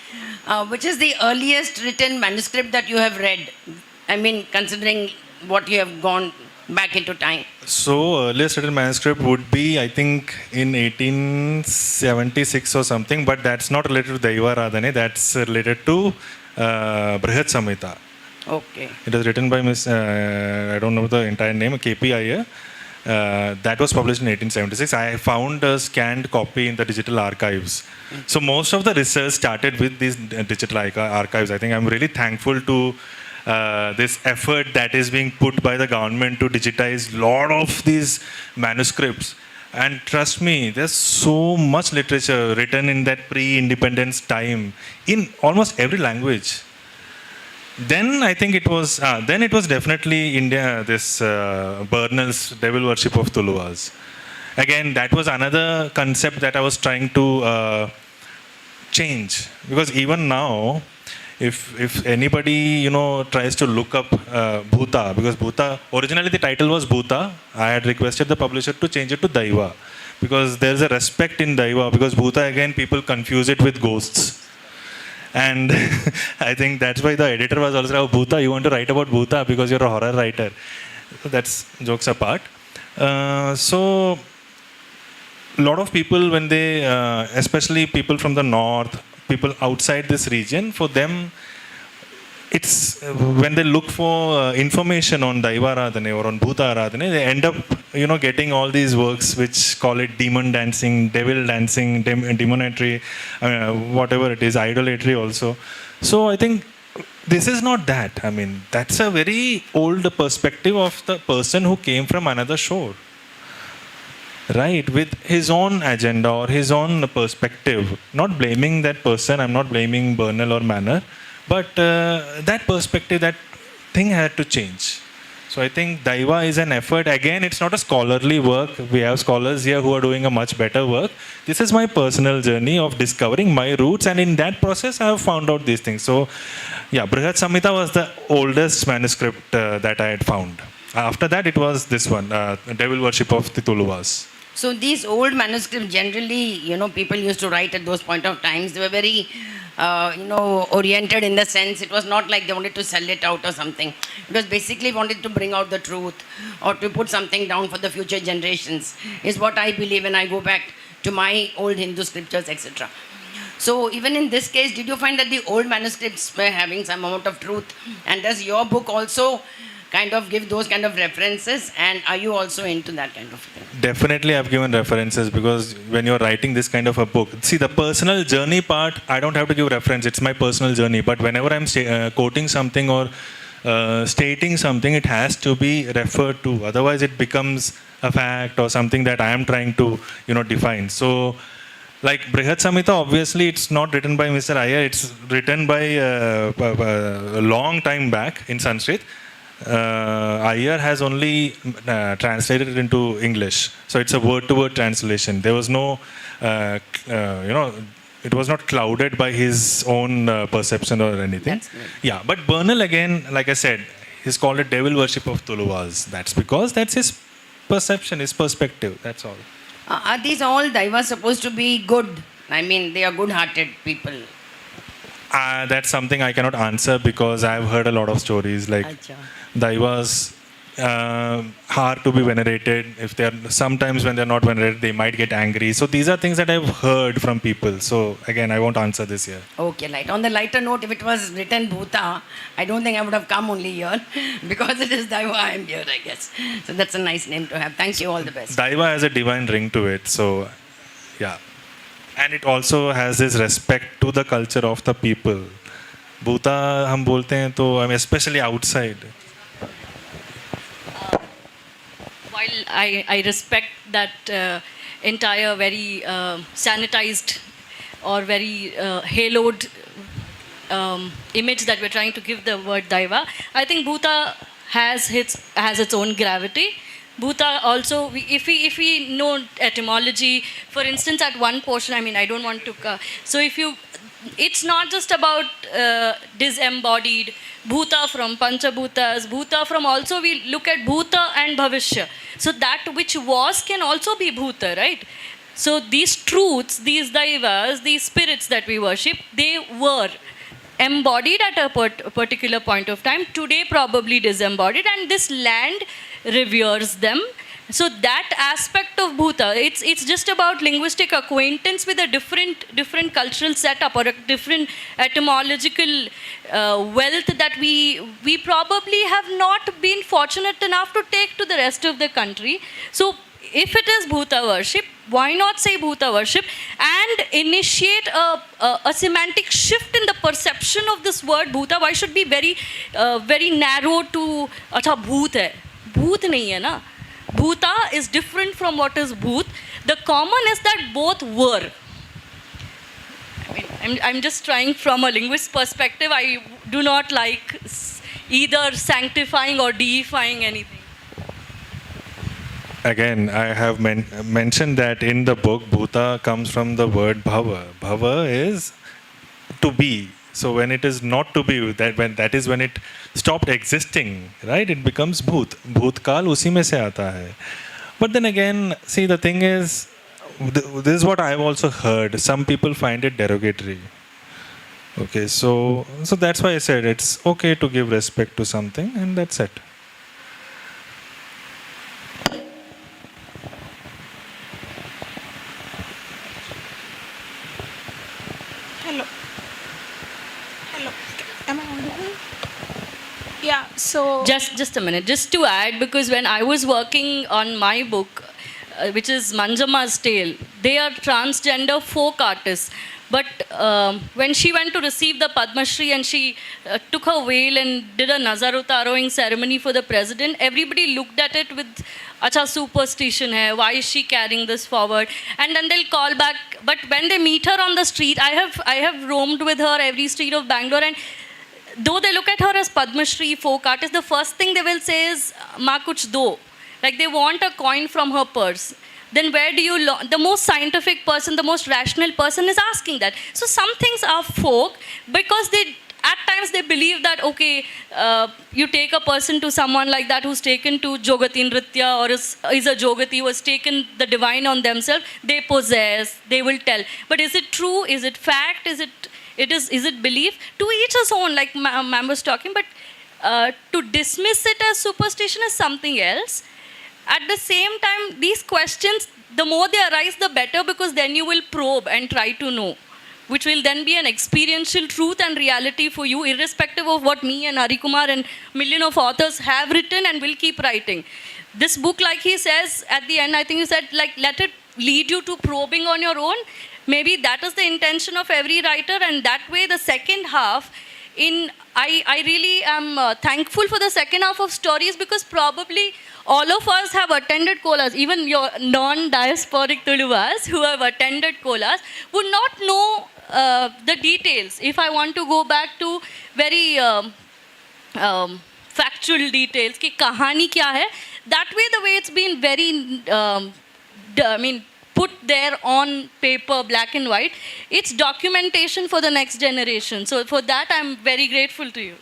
Which is the earliest written manuscript that you have read? I mean, considering what you have gone back into time. So, earliest written manuscript would be, I think, in 1876 or something, but that's not related to Daiva Radhane, that's related to Brihat Samhita. Okay. It was written by Miss, I don't know the entire name, K.P. Iyer. That was published in 1876. I found a scanned copy in the digital archives. So most of the research started with these digital archives. I think I'm really thankful to this effort that is being put by the government to digitize a lot of these manuscripts. And trust me, there's so much literature written in that pre-independence time in almost every language. Then I think it was definitely India, this Bernal's Devil Worship of Tuluas. Again, that was another concept that I was trying to change. Because even now, if anybody, tries to look up Bhuta, because Bhuta, originally the title was Bhuta, I had requested the publisher to change it to Daiva. Because there's a respect in Daiva, because Bhuta, again, people confuse it with ghosts. And I think that's why the editor was also, oh, Bhuta, you want to write about Bhuta because you're a horror writer. So that's jokes apart. So a lot of people, when they, especially people from the north, people outside this region, for them, it's when they look for information on Daiva Aradhane or on Bhuta Aradhane, they end up, getting all these works which call it demon dancing, devil dancing, demonetry, whatever it is, idolatry also. So I think this is not that. I mean, that's a very old perspective of the person who came from another shore. Right, with his own agenda or his own perspective. Not blaming that person, I'm not blaming Bernal or Manner, but that perspective, that thing had to change. So I think Daiva is an effort. Again, it's not a scholarly work. We have scholars here who are doing a much better work. This is my personal journey of discovering my roots, and in that process, I have found out these things. So, yeah, Brihat Samhita was the oldest manuscript that I had found. After that, it was this one, Devil Worship of the Tuluvas. So these old manuscripts generally, people used to write at those point of times. They were very, oriented in the sense it was not like they wanted to sell it out or something. It was basically wanted to bring out the truth or to put something down for the future generations, is what I believe when I go back to my old Hindu scriptures, etc. So even in this case, did you find that the old manuscripts were having some amount of truth? And does your book also kind of give those kind of references, and are you also into that kind of thing? Definitely I've given references, because when you're writing this kind of a book, see, the personal journey part, I don't have to give reference, it's my personal journey, but whenever I'm quoting something or stating something, it has to be referred to, otherwise it becomes a fact or something that I am trying to define. So like Brihat Samhita, obviously it's not written by Mr. Iyer, it's written by a long time back in Sanskrit. Iyer has only translated it into English, so it's a word-to-word translation. There was no, it was not clouded by his own perception or anything. That's right. Yeah, but Bernal, again, like I said, he's called it Devil Worship of Tuluvas. That's because that's his perception, his perspective. That's all. Are these all Daivas supposed to be good? I mean, they are good-hearted people. That's something I cannot answer, because I've heard a lot of stories like Acha. Daivas are to be venerated. If they are, sometimes when they're not venerated, they might get angry. So these are things that I've heard from people. So again, I won't answer this here. Okay, light. On the lighter note, if it was written Bhuta, I don't think I would have come only here. Because it is Daiva, I am here, I guess. So that's a nice name to have. Thank you, all the best. Daiva has a divine ring to it. So yeah. And it also has this respect to the culture of the people. Bhuta हम बोलते हैं तो I mean, especially outside. While I respect that entire very sanitized or very haloed image that we're trying to give the word Daiva, I think Bhuta has its own gravity. Bhuta also, if we know etymology, for instance, at one portion, I mean, I don't want to, so it's not just about disembodied, Bhuta from Panchabhutas, Bhuta from, also we look at Bhuta and Bhavishya. So that which was can also be Bhuta, right? So these truths, these Daivas, these spirits that we worship, they were embodied at a particular point of time, today probably disembodied, and this land reveres them. So that aspect of Bhuta, it's just about linguistic acquaintance with a different cultural setup or a different etymological wealth that we probably have not been fortunate enough to take to the rest of the country. So if it is Bhuta worship, why not say Bhuta worship and initiate a semantic shift in the perception of this word Bhuta? Why should be very narrow to acha Bhoot hai? Bhoot nahi hai na. Bhuta is different from what is Bhoot. The common is that both were. I mean, I'm just trying from a linguist perspective. I do not like either sanctifying or deifying anything. Again, I have mentioned that in the book, Bhuta comes from the word Bhava. Bhava is to be. So when it is not to be, that is when it stopped existing, right? It becomes Bhoot. Bhootkal usi mein se aata hai. But then again, see, the thing is, this is what I've also heard. Some people find it derogatory. Okay, so that's why I said it's okay to give respect to something, and that's it. Hello. Hello. Am I audible? Yeah, so Just a minute. Just to add, because when I was working on my book, which is Manjama's Tale, they are transgender folk artists. But when she went to receive the Padma Shri and she took her veil and did a Nazarutaroing ceremony for the president, everybody looked at it with, acha, superstition hai, why is she carrying this forward? And then they'll call back. But when they meet her on the street, I have roamed with her every street of Bangalore, and though they look at her as Padma Shri folk artist, the first thing they will say is, Ma kuch do. Like they want a coin from her purse. Then where do you the most scientific person, the most rational person is asking that. So some things are folk because at times they believe that, okay, you take a person to someone like that who's taken to Jogati Nritya or is a Jogati who has taken the divine on themselves, they possess, they will tell. But is it true? Is it fact? Is it belief? To each his own, like ma'am was talking, but to dismiss it as superstition is something else. At the same time, these questions, the more they arise, the better, because then you will probe and try to know, which will then be an experiential truth and reality for you, irrespective of what me and Hari Kumar and million of authors have written and will keep writing. This book, like he says at the end, I think he said, like, let it lead you to probing on your own. Maybe that is the intention of every writer, and that way the second half, I really am thankful for the second half of stories, because probably all of us have attended kolas, even your non-diasporic Tuluvas who have attended kolas would not know the details. If I want to go back to very factual details, ki kahani kya hai, that way the way it's been very, put there on paper, black and white, it's documentation for the next generation. So for that, I'm very grateful to you.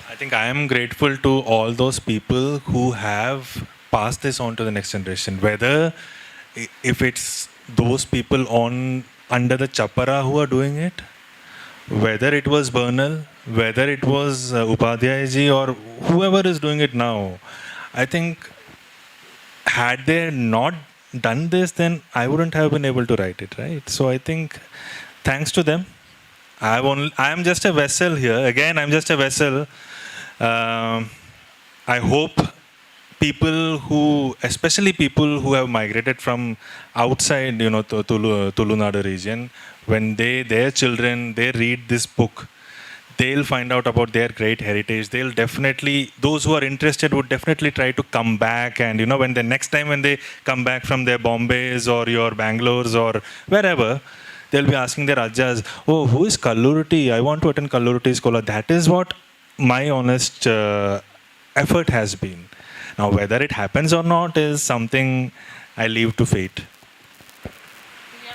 I think I am grateful to all those people who have passed this on to the next generation. Whether if it's those people under the chapara who are doing it, whether it was Bernal, whether it was Upadhyay ji, or whoever is doing it now, I think had they not done this, then I wouldn't have been able to write it, right? So I think thanks to them. I am just a vessel here. Again, I'm just a vessel. I hope especially people who have migrated from outside, Tulunadu region, when their children, they read this book, they'll find out about their great heritage. They'll definitely, those who are interested would definitely try to come back. And, when the next time when they come back from their Bombays or your Bangalore's or wherever, they'll be asking their Ajjas, oh, who is Kallurti? I want to attend Kallurti's Kola. That is what my honest effort has been. Now, whether it happens or not is something I leave to fate.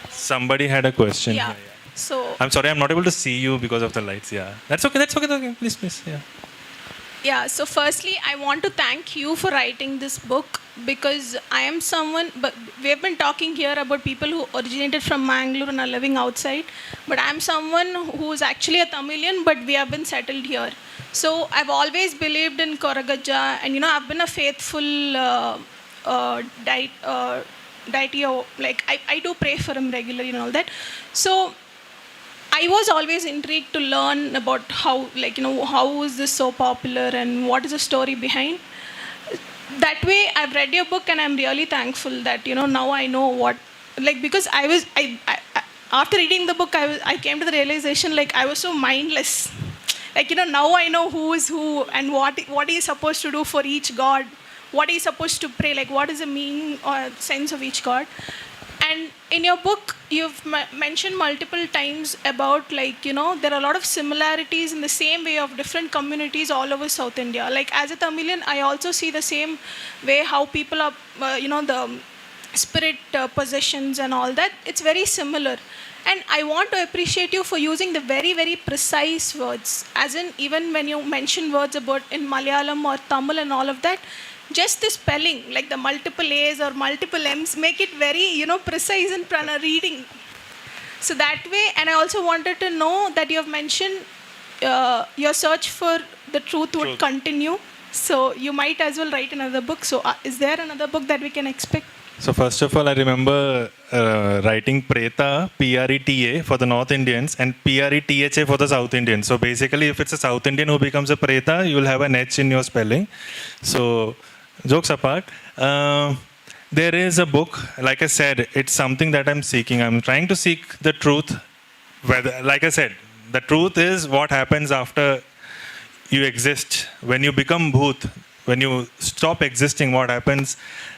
Somebody had a question. yeah. So I'm sorry, I'm not able to see you because of the lights. Yeah, that's okay. Please. Yeah. yeah, so firstly, I want to thank you for writing this book, because I am someone, but we have been talking here about people who originated from Mangalore and are living outside, but I'm someone who is actually a Tamilian, but we have been settled here. So I've always believed in Koragaja, and I've been a faithful deity, like I do pray for him regularly and all that. So I was always intrigued to learn about how is this so popular and what is the story behind. That way, I've read your book, and I'm really thankful that now I know what, because I after reading the book, I came to the realization, I was so mindless. Now I know who is who and what he is supposed to do for each god, what he is supposed to pray, what is the meaning or sense of each god. And in your book, you've mentioned multiple times about, there are a lot of similarities in the same way of different communities all over South India. As a Tamilian, I also see the same way how people are, the spirit possessions and all that. It's very similar. And I want to appreciate you for using the very, very precise words. As in, even when you mention words about in Malayalam or Tamil and all of that, just the spelling, the multiple A's or multiple M's, make it very, precise in reading. So that way, and I also wanted to know that you have mentioned your search for the truth would continue. So you might as well write another book. So is there another book that we can expect? So first of all, I remember writing Preta, Preta for the North Indians and Pretha for the South Indians. So basically, if it's a South Indian who becomes a Preta, you will have an H in your spelling. So jokes apart, there is a book. Like I said, it's something that I'm seeking. I'm trying to seek the truth. Whether, like I said, the truth is what happens after you exist. When you become bhoot, when you stop existing, what happens?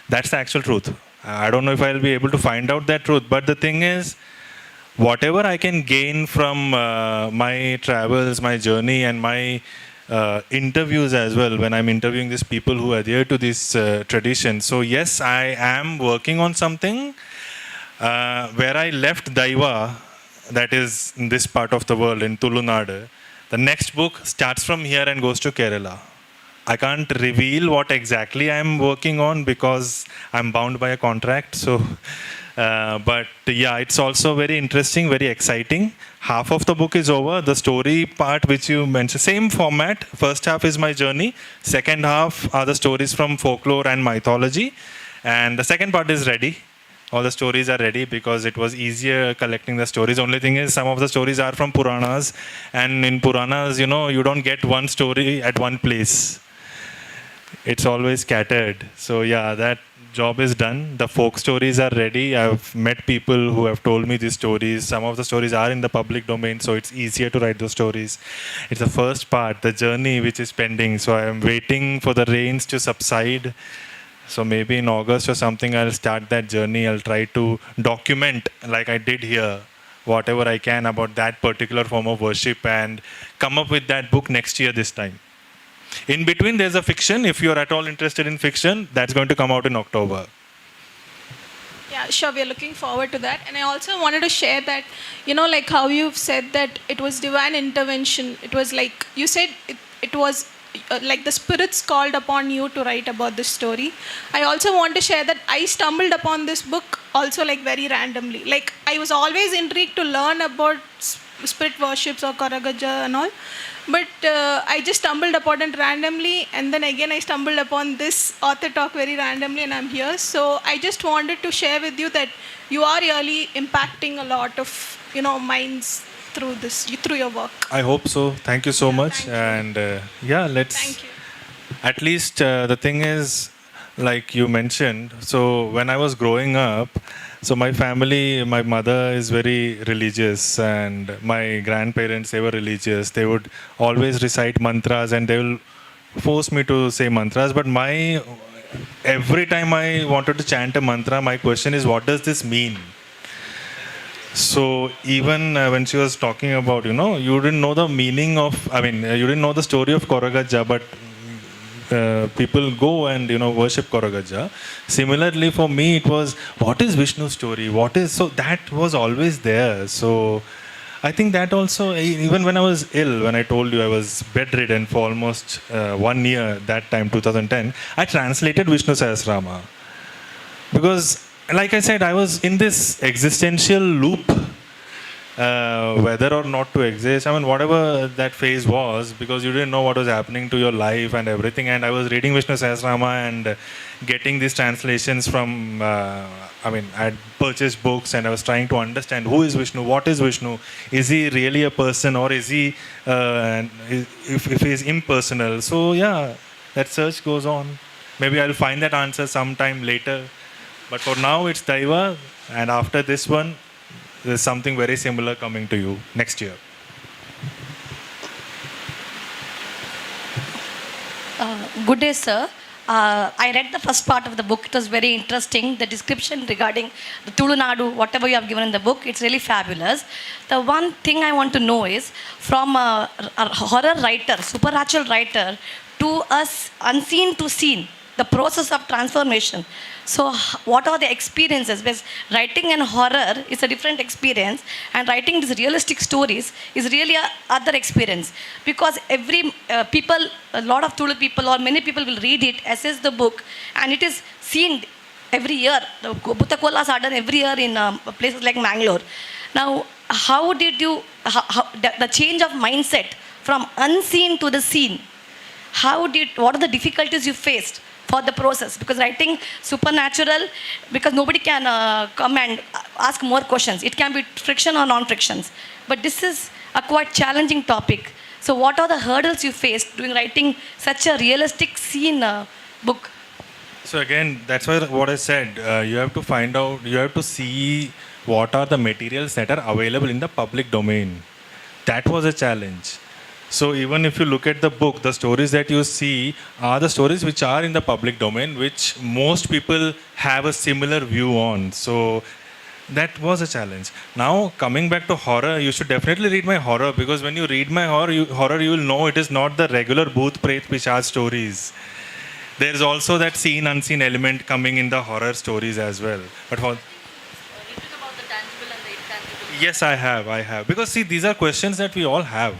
That's the actual truth. I don't know if I'll be able to find out that truth, but the thing is, whatever I can gain from my travels, my journey, and my interviews as well, when I'm interviewing these people who adhere to this tradition. So yes, I am working on something where I left Daiva, that is in this part of the world, in Tulunadu. The next book starts from here and goes to Kerala. I can't reveal what exactly I'm working on because I'm bound by a contract. So, but yeah, it's also very interesting, very exciting. Half of the book is over. The story part, which you mentioned, same format. First half is my journey. Second half are the stories from folklore and mythology. And the second part is ready. All the stories are ready because it was easier collecting the stories. Only thing is, some of the stories are from Puranas. And in Puranas, you don't get one story at one place. It's always scattered. So yeah, that job is done. The folk stories are ready. I've met people who have told me these stories. Some of the stories are in the public domain, so it's easier to write those stories. It's the first part, the journey, which is pending. So I am waiting for the rains to subside. So maybe in August or something, I'll start that journey. I'll try to document, like I did here, whatever I can about that particular form of worship and come up with that book next year this time. In between, there's a fiction. If you're at all interested in fiction, that's going to come out in October. Yeah, sure. We're looking forward to that. And I also wanted to share that, like how you've said that it was divine intervention. It was like, you said it was like the spirits called upon you to write about this story. I also want to share that I stumbled upon this book also like very randomly. Like I was always intrigued to learn about spirit worships or Karagaja and all. But I just stumbled upon it randomly, and then again I stumbled upon this author talk very randomly, and I'm here. So I just wanted to share with you that you are really impacting a lot of minds through this, through your work. I hope so. Thank you so much. And let's. Thank you. At least the thing is, like you mentioned. So when I was growing up. So my family, my mother is very religious and my grandparents, they were religious. They would always recite mantras and they will force me to say mantras. But every time I wanted to chant a mantra, my question is, what does this mean? So even when she was talking about, you didn't know the meaning of, you didn't know the story of Koragaja, but people go and worship Koragaja. Similarly, for me, it was what is Vishnu's story? So that was always there. So I think that also, even when I was ill, when I told you I was bedridden for almost 1 year, that time 2010, I translated Vishnu Sahasrama because, like I said, I was in this existential loop. Whether or not to exist, whatever that phase was, because you didn't know what was happening to your life and everything. And I was reading Vishnu Sahasrama and getting these translations from, I had purchased books and I was trying to understand who is Vishnu, what is Vishnu, is he really a person or is he, if he is impersonal. So yeah, that search goes on. Maybe I'll find that answer sometime later. But for now, it's Daiva, and after this one, there's something very similar coming to you next year. Good day, sir. I read the first part of the book. It was very interesting. The description regarding the Tulunadu, whatever you have given in the book, it's really fabulous. The one thing I want to know is, from a horror writer, supernatural writer, to us unseen to seen, the process of transformation. So what are the experiences? Because writing in horror is a different experience, and writing these realistic stories is really a other experience. Because every a lot of Tulu people or many people will read it, assess the book, and it is seen every year. The Bhuttakolas are done every year in places like Mangalore. Now, how did you, the change of mindset from unseen to the seen, what are the difficulties you faced about the process, because writing supernatural, because nobody can come and ask more questions. It can be friction or non-frictions. But this is a quite challenging topic. So what are the hurdles you faced during writing such a realistic scene book? So again, that's why what I said. You have to find out. You have to see what are the materials that are available in the public domain. That was a challenge. So even if you look at the book, the stories that you see are the stories which are in the public domain, which most people have a similar view on. So that was a challenge. Now coming back to horror, you should definitely read my horror, because when you read my horror, you will know it is not the regular Bhoot Pret Pichach stories. There is also that seen unseen element coming in the horror stories as well. But for yes, I have. Because see, these are questions that we all have.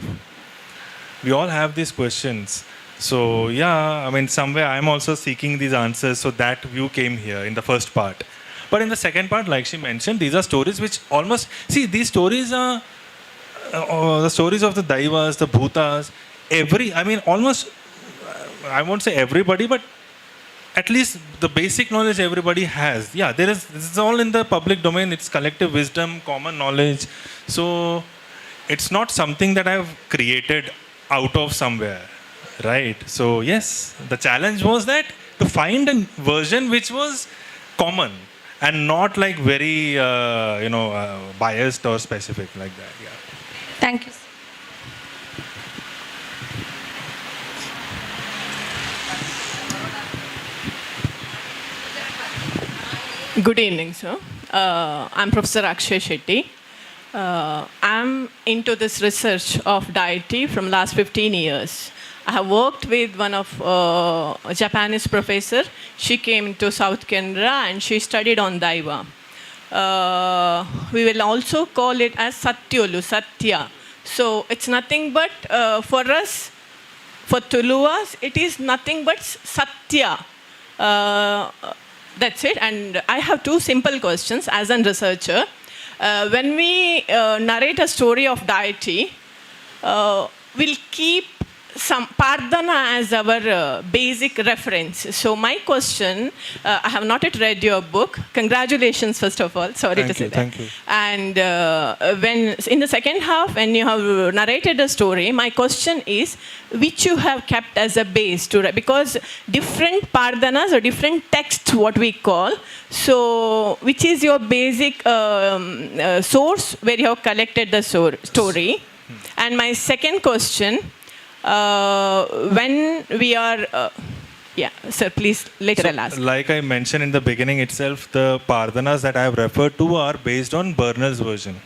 We all have these questions. So yeah, I mean, somewhere I'm also seeking these answers. So that view came here in the first part. But in the second part, like she mentioned, these are stories which almost, see, these stories are the stories of the Daivas, the Bhutas, almost, I won't say everybody, but at least the basic knowledge everybody has. Yeah, this is all in the public domain. It's collective wisdom, common knowledge. So it's not something that I've created out of somewhere, right? So yes, the challenge was that to find a version which was common and not like very, biased or specific like that. Yeah. Thank you. Good evening, sir. I'm Professor Akshay Shetty. I'm into this research of deity from last 15 years. I have worked with one of a Japanese professor. She came to South Canada and she studied on Daiva. We will also call it as Satyolu, Satya. So it's nothing but, for us, for Tuluas, it is nothing but Satya. That's it. And I have two simple questions as a researcher. When we narrate a story of deity, we'll keep some Pardana as our basic reference. So my question, I have not yet read your book. Congratulations, first of all. Sorry to say that. Thank you. And when in the second half, when you have narrated a story, my question is, which you have kept as a base to write? Because different Pardanas or different texts, what we call. So which is your basic source where you have collected the story? And my second question, when we are, sir, please, later I'll ask. Like I mentioned in the beginning itself, the Pardanas that I have referred to are based on Bernal's version.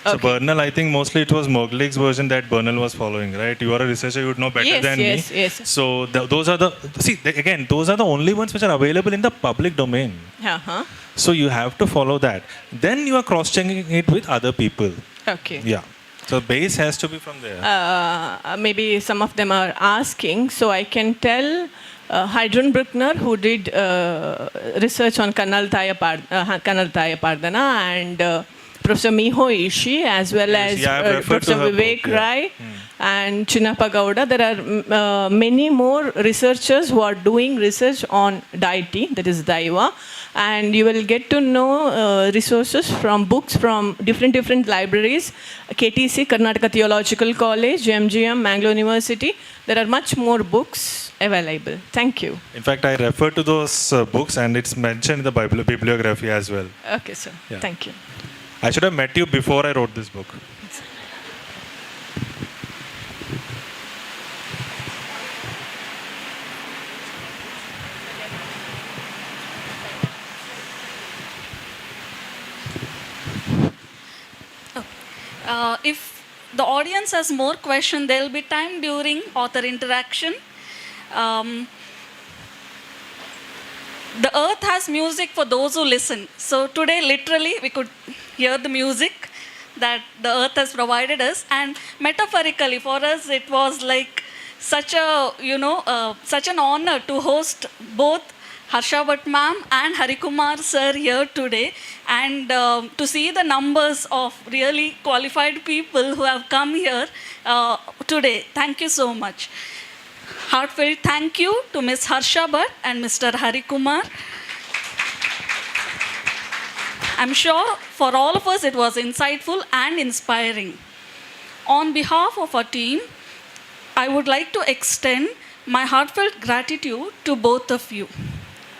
So Bernal, I think mostly it was Moglik's version that Bernal was following, right? You are a researcher, you would know better than me. Yes. So those are those are the only ones which are available in the public domain. Uh-huh. So you have to follow that. Then you are cross-checking it with other people. Okay. Yeah. So base has to be from there. Maybe some of them are asking, so I can tell Heidrun Bruckner, who did research on Kanalthaya Pardana, and Professor Miho Ishii, as well as Professor Vivek Rai and Chinnappa Gowda. There are many more researchers who are doing research on deity, that is Daiva. And you will get to know resources from books from different libraries, KTC, Karnataka Theological College, MGM, Mangalore University. There are much more books available. Thank you. In fact, I refer to those books and it's mentioned in the bibliography as well. Okay, sir. Yeah. Thank you. I should have met you before I wrote this book. If the audience has more questions, there will be time during author interaction. The earth has music for those who listen. So today, literally, we could hear the music that the earth has provided us. And metaphorically, for us, it was like such an honor to host both Harsha Bhatt ma'am and Harikumar sir here today, and to see the numbers of really qualified people who have come here today. Thank you so much. Heartfelt thank you to Ms. Harsha Bhatt and Mr. Hari Kumar. I'm sure for all of us it was insightful and inspiring. On behalf of our team, I would like to extend my heartfelt gratitude to both of you.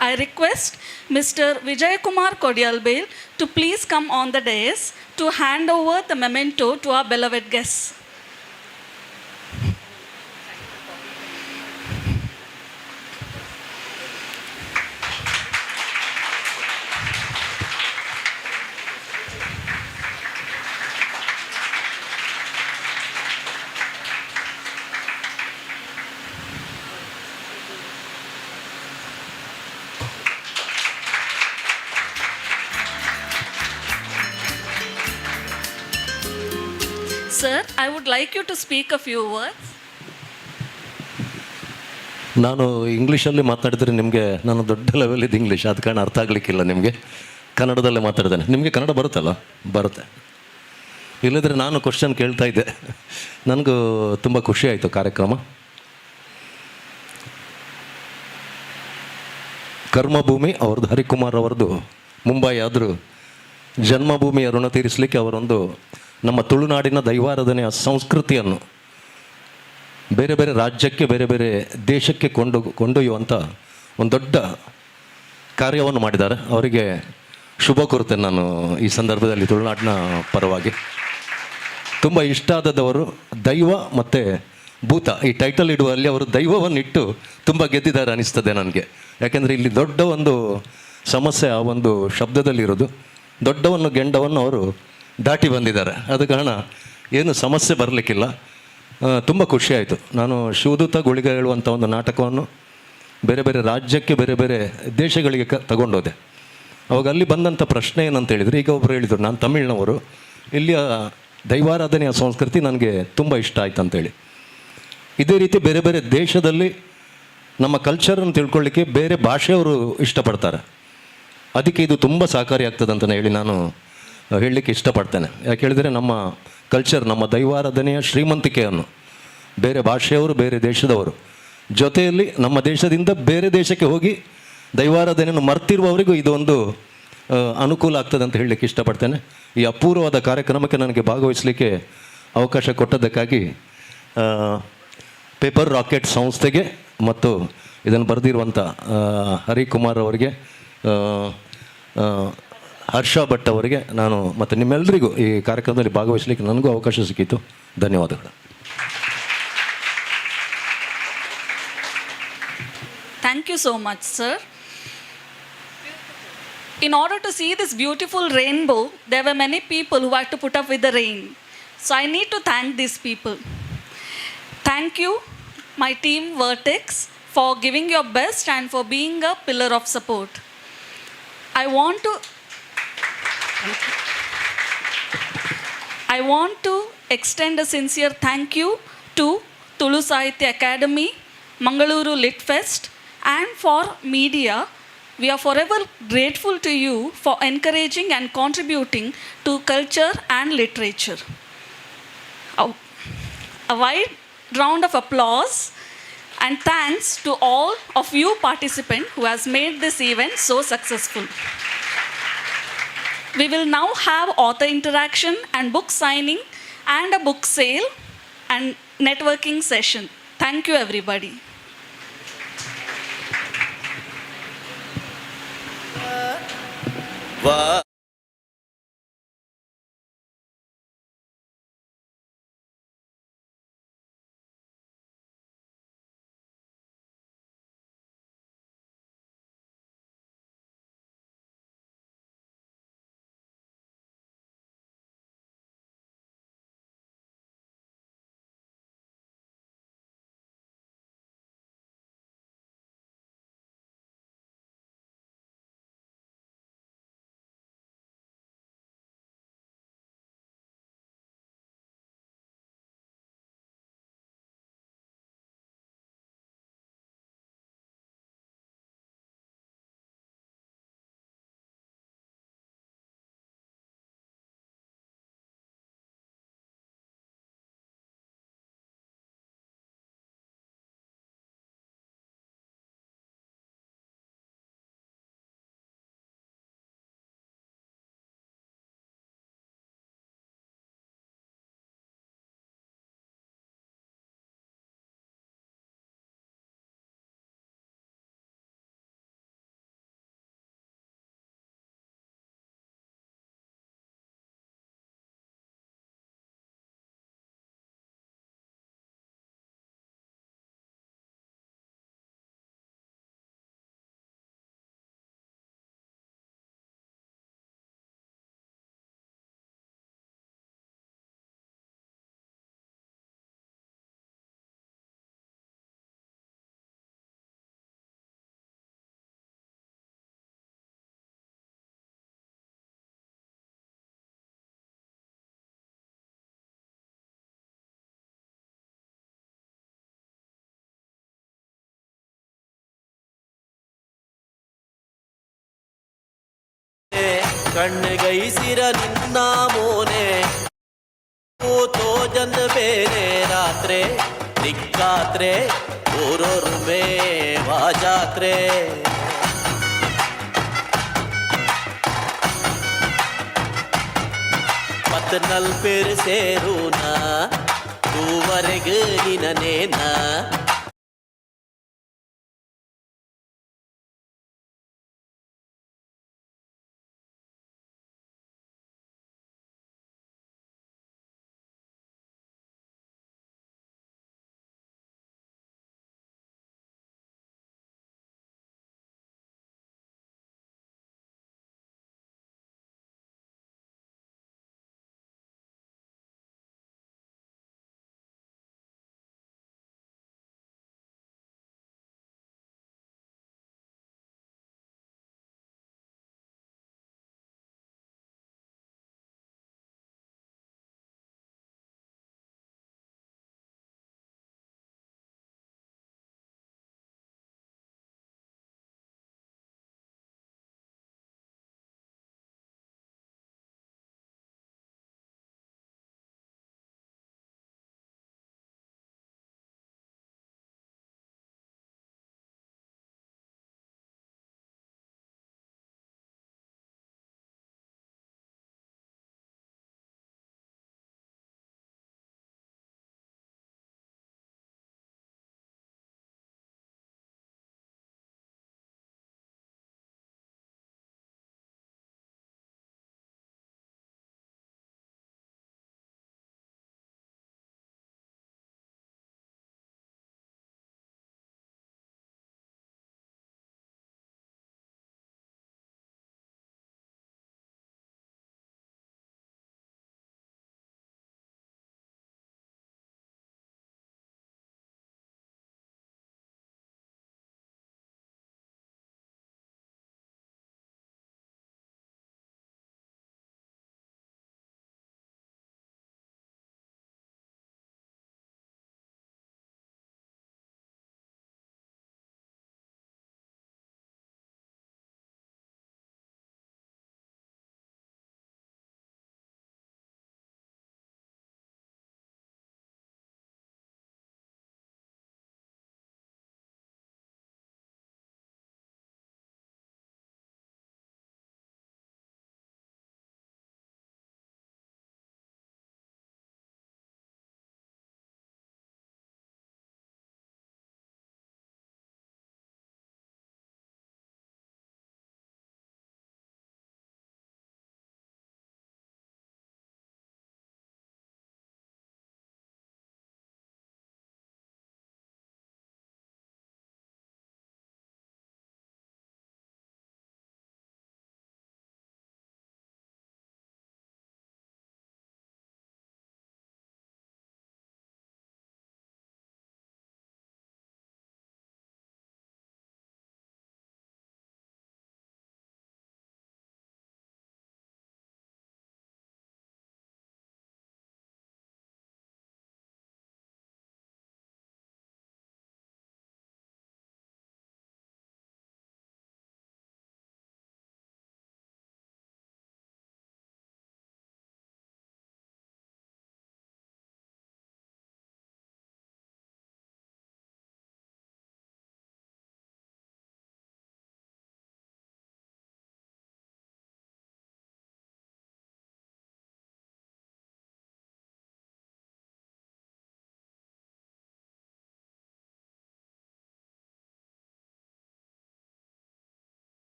I request Mr. Vijay Kumar Kodialbel to please come on the dais to hand over the memento to our beloved guests. Sir, I would like you to speak a few words. ನಾನು ಇಂಗ್ಲೀಷಲ್ಲಿ ಮಾತಾಡಿದ್ರೆ ನಿಮಗೆ ನಾನು ದೊಡ್ಡ ಲೆವೆಲಿದ್ದು English ಅದು ಕಾರಣ ಅರ್ಥ ಆಗಲಿಕ್ಕಿಲ್ಲ ನಿಮಗೆ. ಕನ್ನಡದಲ್ಲೇ ಮಾತಾಡ್ತೇನೆ. ನಿಮಗೆ ಕನ್ನಡ ಬರುತ್ತಲ್ಲ? ಬರುತ್ತೆ. ಇಲ್ಲದ್ರೆ ನಾನು ಕ್ವಶನ್ ಕೇಳ್ತಾ ಇದ್ದೆ. ನನಗೂ ತುಂಬ ಖುಷಿ ಆಯಿತು ಕಾರ್ಯಕ್ರಮ. ಕರ್ಮಭೂಮಿ ಅವ್ರದ್ದು ಹರಿಕುಮಾರ್ ಅವ್ರದ್ದು ಮುಂಬೈ ಆದರೂ ಜನ್ಮಭೂಮಿಯ ಋಣ ತೀರಿಸಲಿಕ್ಕೆ ಅವರೊಂದು ನಮ್ಮ ತುಳುನಾಡಿನ ದೈವಾರಾಧನೆಯ ಸಂಸ್ಕೃತಿಯನ್ನು ಬೇರೆ ಬೇರೆ ರಾಜ್ಯಕ್ಕೆ ಬೇರೆ ಬೇರೆ ದೇಶಕ್ಕೆ ಕೊಂಡೊಯ್ಯುವಂಥ ಒಂದು ದೊಡ್ಡ ಕಾರ್ಯವನ್ನು ಮಾಡಿದ್ದಾರೆ. ಅವರಿಗೆ ಶುಭ ಕೋರುತ್ತೇನೆ ನಾನು ಈ ಸಂದರ್ಭದಲ್ಲಿ ತುಳುನಾಡಿನ ಪರವಾಗಿ. ತುಂಬ ಇಷ್ಟ ಆದದವರು ದೈವ ಮತ್ತು ಭೂತ ಈ ಟೈಟಲ್ ಇಡುವಲ್ಲಿ ಅವರು ದೈವವನ್ನು ಇಟ್ಟು ತುಂಬ ಗೆದ್ದಿದ್ದಾರೆ ಅನಿಸ್ತದೆ ನನಗೆ. ಯಾಕೆಂದರೆ ಇಲ್ಲಿ ದೊಡ್ಡ ಒಂದು ಸಮಸ್ಯೆ ಆ ಒಂದು ಶಬ್ದದಲ್ಲಿರೋದು. ದೊಡ್ಡವನ್ನು ಗೆಂಡವನ್ನು ಅವರು ದಾಟಿ ಬಂದಿದ್ದಾರೆ. ಆದ ಕಾರಣ ಏನು ಸಮಸ್ಯೆ ಬರಲಿಕ್ಕಿಲ್ಲ. ತುಂಬ ಖುಷಿಯಾಯಿತು. ನಾನು ಶಿವದೂತ ಗುಳಿಗ ಹೇಳುವಂಥ ಒಂದು ನಾಟಕವನ್ನು ಬೇರೆ ಬೇರೆ ರಾಜ್ಯಕ್ಕೆ ಬೇರೆ ಬೇರೆ ದೇಶಗಳಿಗೆ ತಗೊಂಡೋದೆ. ಅವಾಗ ಅಲ್ಲಿ ಬಂದಂಥ ಪ್ರಶ್ನೆ ಏನಂತ ಹೇಳಿದರೆ, ಈಗ ಒಬ್ಬರು ಹೇಳಿದರು ನಾನು ತಮಿಳ್ನವರು, ಇಲ್ಲಿಯ ದೈವಾರಾಧನೆಯ ಸಂಸ್ಕೃತಿ ನನಗೆ ತುಂಬ ಇಷ್ಟ ಆಯ್ತು ಅಂತೇಳಿ. ಇದೇ ರೀತಿ ಬೇರೆ ಬೇರೆ ದೇಶದಲ್ಲಿ ನಮ್ಮ ಕಲ್ಚರನ್ನು ತಿಳ್ಕೊಳ್ಳಿಕ್ಕೆ ಬೇರೆ ಭಾಷೆಯವರು ಇಷ್ಟಪಡ್ತಾರೆ. ಅದಕ್ಕೆ ಇದು ತುಂಬ ಸಹಕಾರಿಯಾಗ್ತದೆ ಅಂತ ಹೇಳಿ ನಾನು ಹೇಳಲಿಕ್ಕೆ ಇಷ್ಟಪಡ್ತೇನೆ. ಯಾಕೆ ಹೇಳಿದರೆ ನಮ್ಮ ಕಲ್ಚರ್, ನಮ್ಮ ದೈವಾರಾಧನೆಯ ಶ್ರೀಮಂತಿಕೆಯನ್ನು ಬೇರೆ ಭಾಷೆಯವರು ಬೇರೆ ದೇಶದವರು ಜೊತೆಯಲ್ಲಿ ನಮ್ಮ ದೇಶದಿಂದ ಬೇರೆ ದೇಶಕ್ಕೆ ಹೋಗಿ ದೈವಾರಾಧನೆಯನ್ನು ಮರ್ತಿರುವವರಿಗೂ ಇದೊಂದು ಅನುಕೂಲ ಆಗ್ತದೆ ಅಂತ ಹೇಳಲಿಕ್ಕೆ ಇಷ್ಟಪಡ್ತೇನೆ. ಈ ಅಪೂರ್ವವಾದ ಕಾರ್ಯಕ್ರಮಕ್ಕೆ ನನಗೆ ಭಾಗವಹಿಸಲಿಕ್ಕೆ ಅವಕಾಶ ಕೊಟ್ಟದ್ದಕ್ಕಾಗಿ ಪೇಪರ್ ರಾಕೆಟ್ ಸಂಸ್ಥೆಗೆ ಮತ್ತು ಇದನ್ನು ಬರೆದಿರುವಂಥ ಹರಿಕುಮಾರ್ ಅವರಿಗೆ, ಹರ್ಷ ಭಟ್ ಅವರಿಗೆ ನಾನು ಮತ್ತು ನಿಮ್ಮೆಲ್ಲರಿಗೂ ಈ ಕಾರ್ಯಕ್ರಮದಲ್ಲಿ ಭಾಗವಹಿಸಲಿಕ್ಕೆ ನನಗೂ ಅವಕಾಶ ಸಿಕ್ಕಿತ್ತು. ಧನ್ಯವಾದಗಳು. Thank you so much, sir. In order to see this beautiful rainbow, there were many people who had to put up with the rain. So I need to thank these people. Thank you, my team Vertex, for giving your best and for being a pillar of support. I want to extend a sincere thank you to Tulu Sahitya Academy, Mangaluru Lit Fest, and for media. We are forever grateful to you for encouraging and contributing to culture and literature. A wide round of applause and thanks to all of you participants who has made this event so successful. We will now have author interaction and book signing and a book sale and networking session. Thank you, everybody. ಕಣ್ಣಗೈಸಿರ ನಿನ್ನ ಮೋನೆ ತೋಜನ್ ಬೇರೆ ರಾತ್ರೆ ದಿಕ್ಕಾತ್ರೆ ಊರೊರ್ಮೆ ವಾಜಾತ್ರೆ ಪತ್ನಲ್ ಪೇರು ಸೇರೂನ ತೂವರೆಗೆ ನಿನನೇನ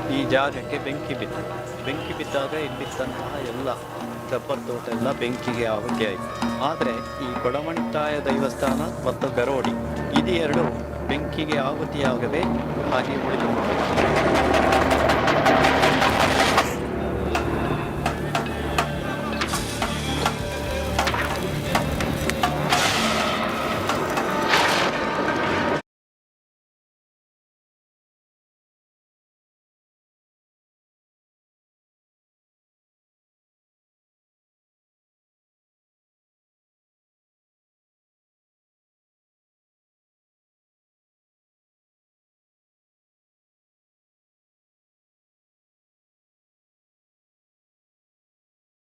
ಈ ಜಾಗಕ್ಕೆ ಬೆಂಕಿ ಬಿದ್ದಾಗ ಇಲ್ಲಿದ್ದಂತಹ ಎಲ್ಲ ರಬ್ಬರ್ ತೋಟ ಎಲ್ಲ ಬೆಂಕಿಗೆ ಆಹುತಿ ಆಯಿತು. ಆದರೆ ಈ ಕೊಡಮಂಟಾಯ ದೈವಸ್ಥಾನ ಮತ್ತು ಗರೋಡಿ ಇದು ಎರಡು ಬೆಂಕಿಗೆ ಆಹುತಿಯಾಗದೆ ಹಾಗೆ ಉಳಿದು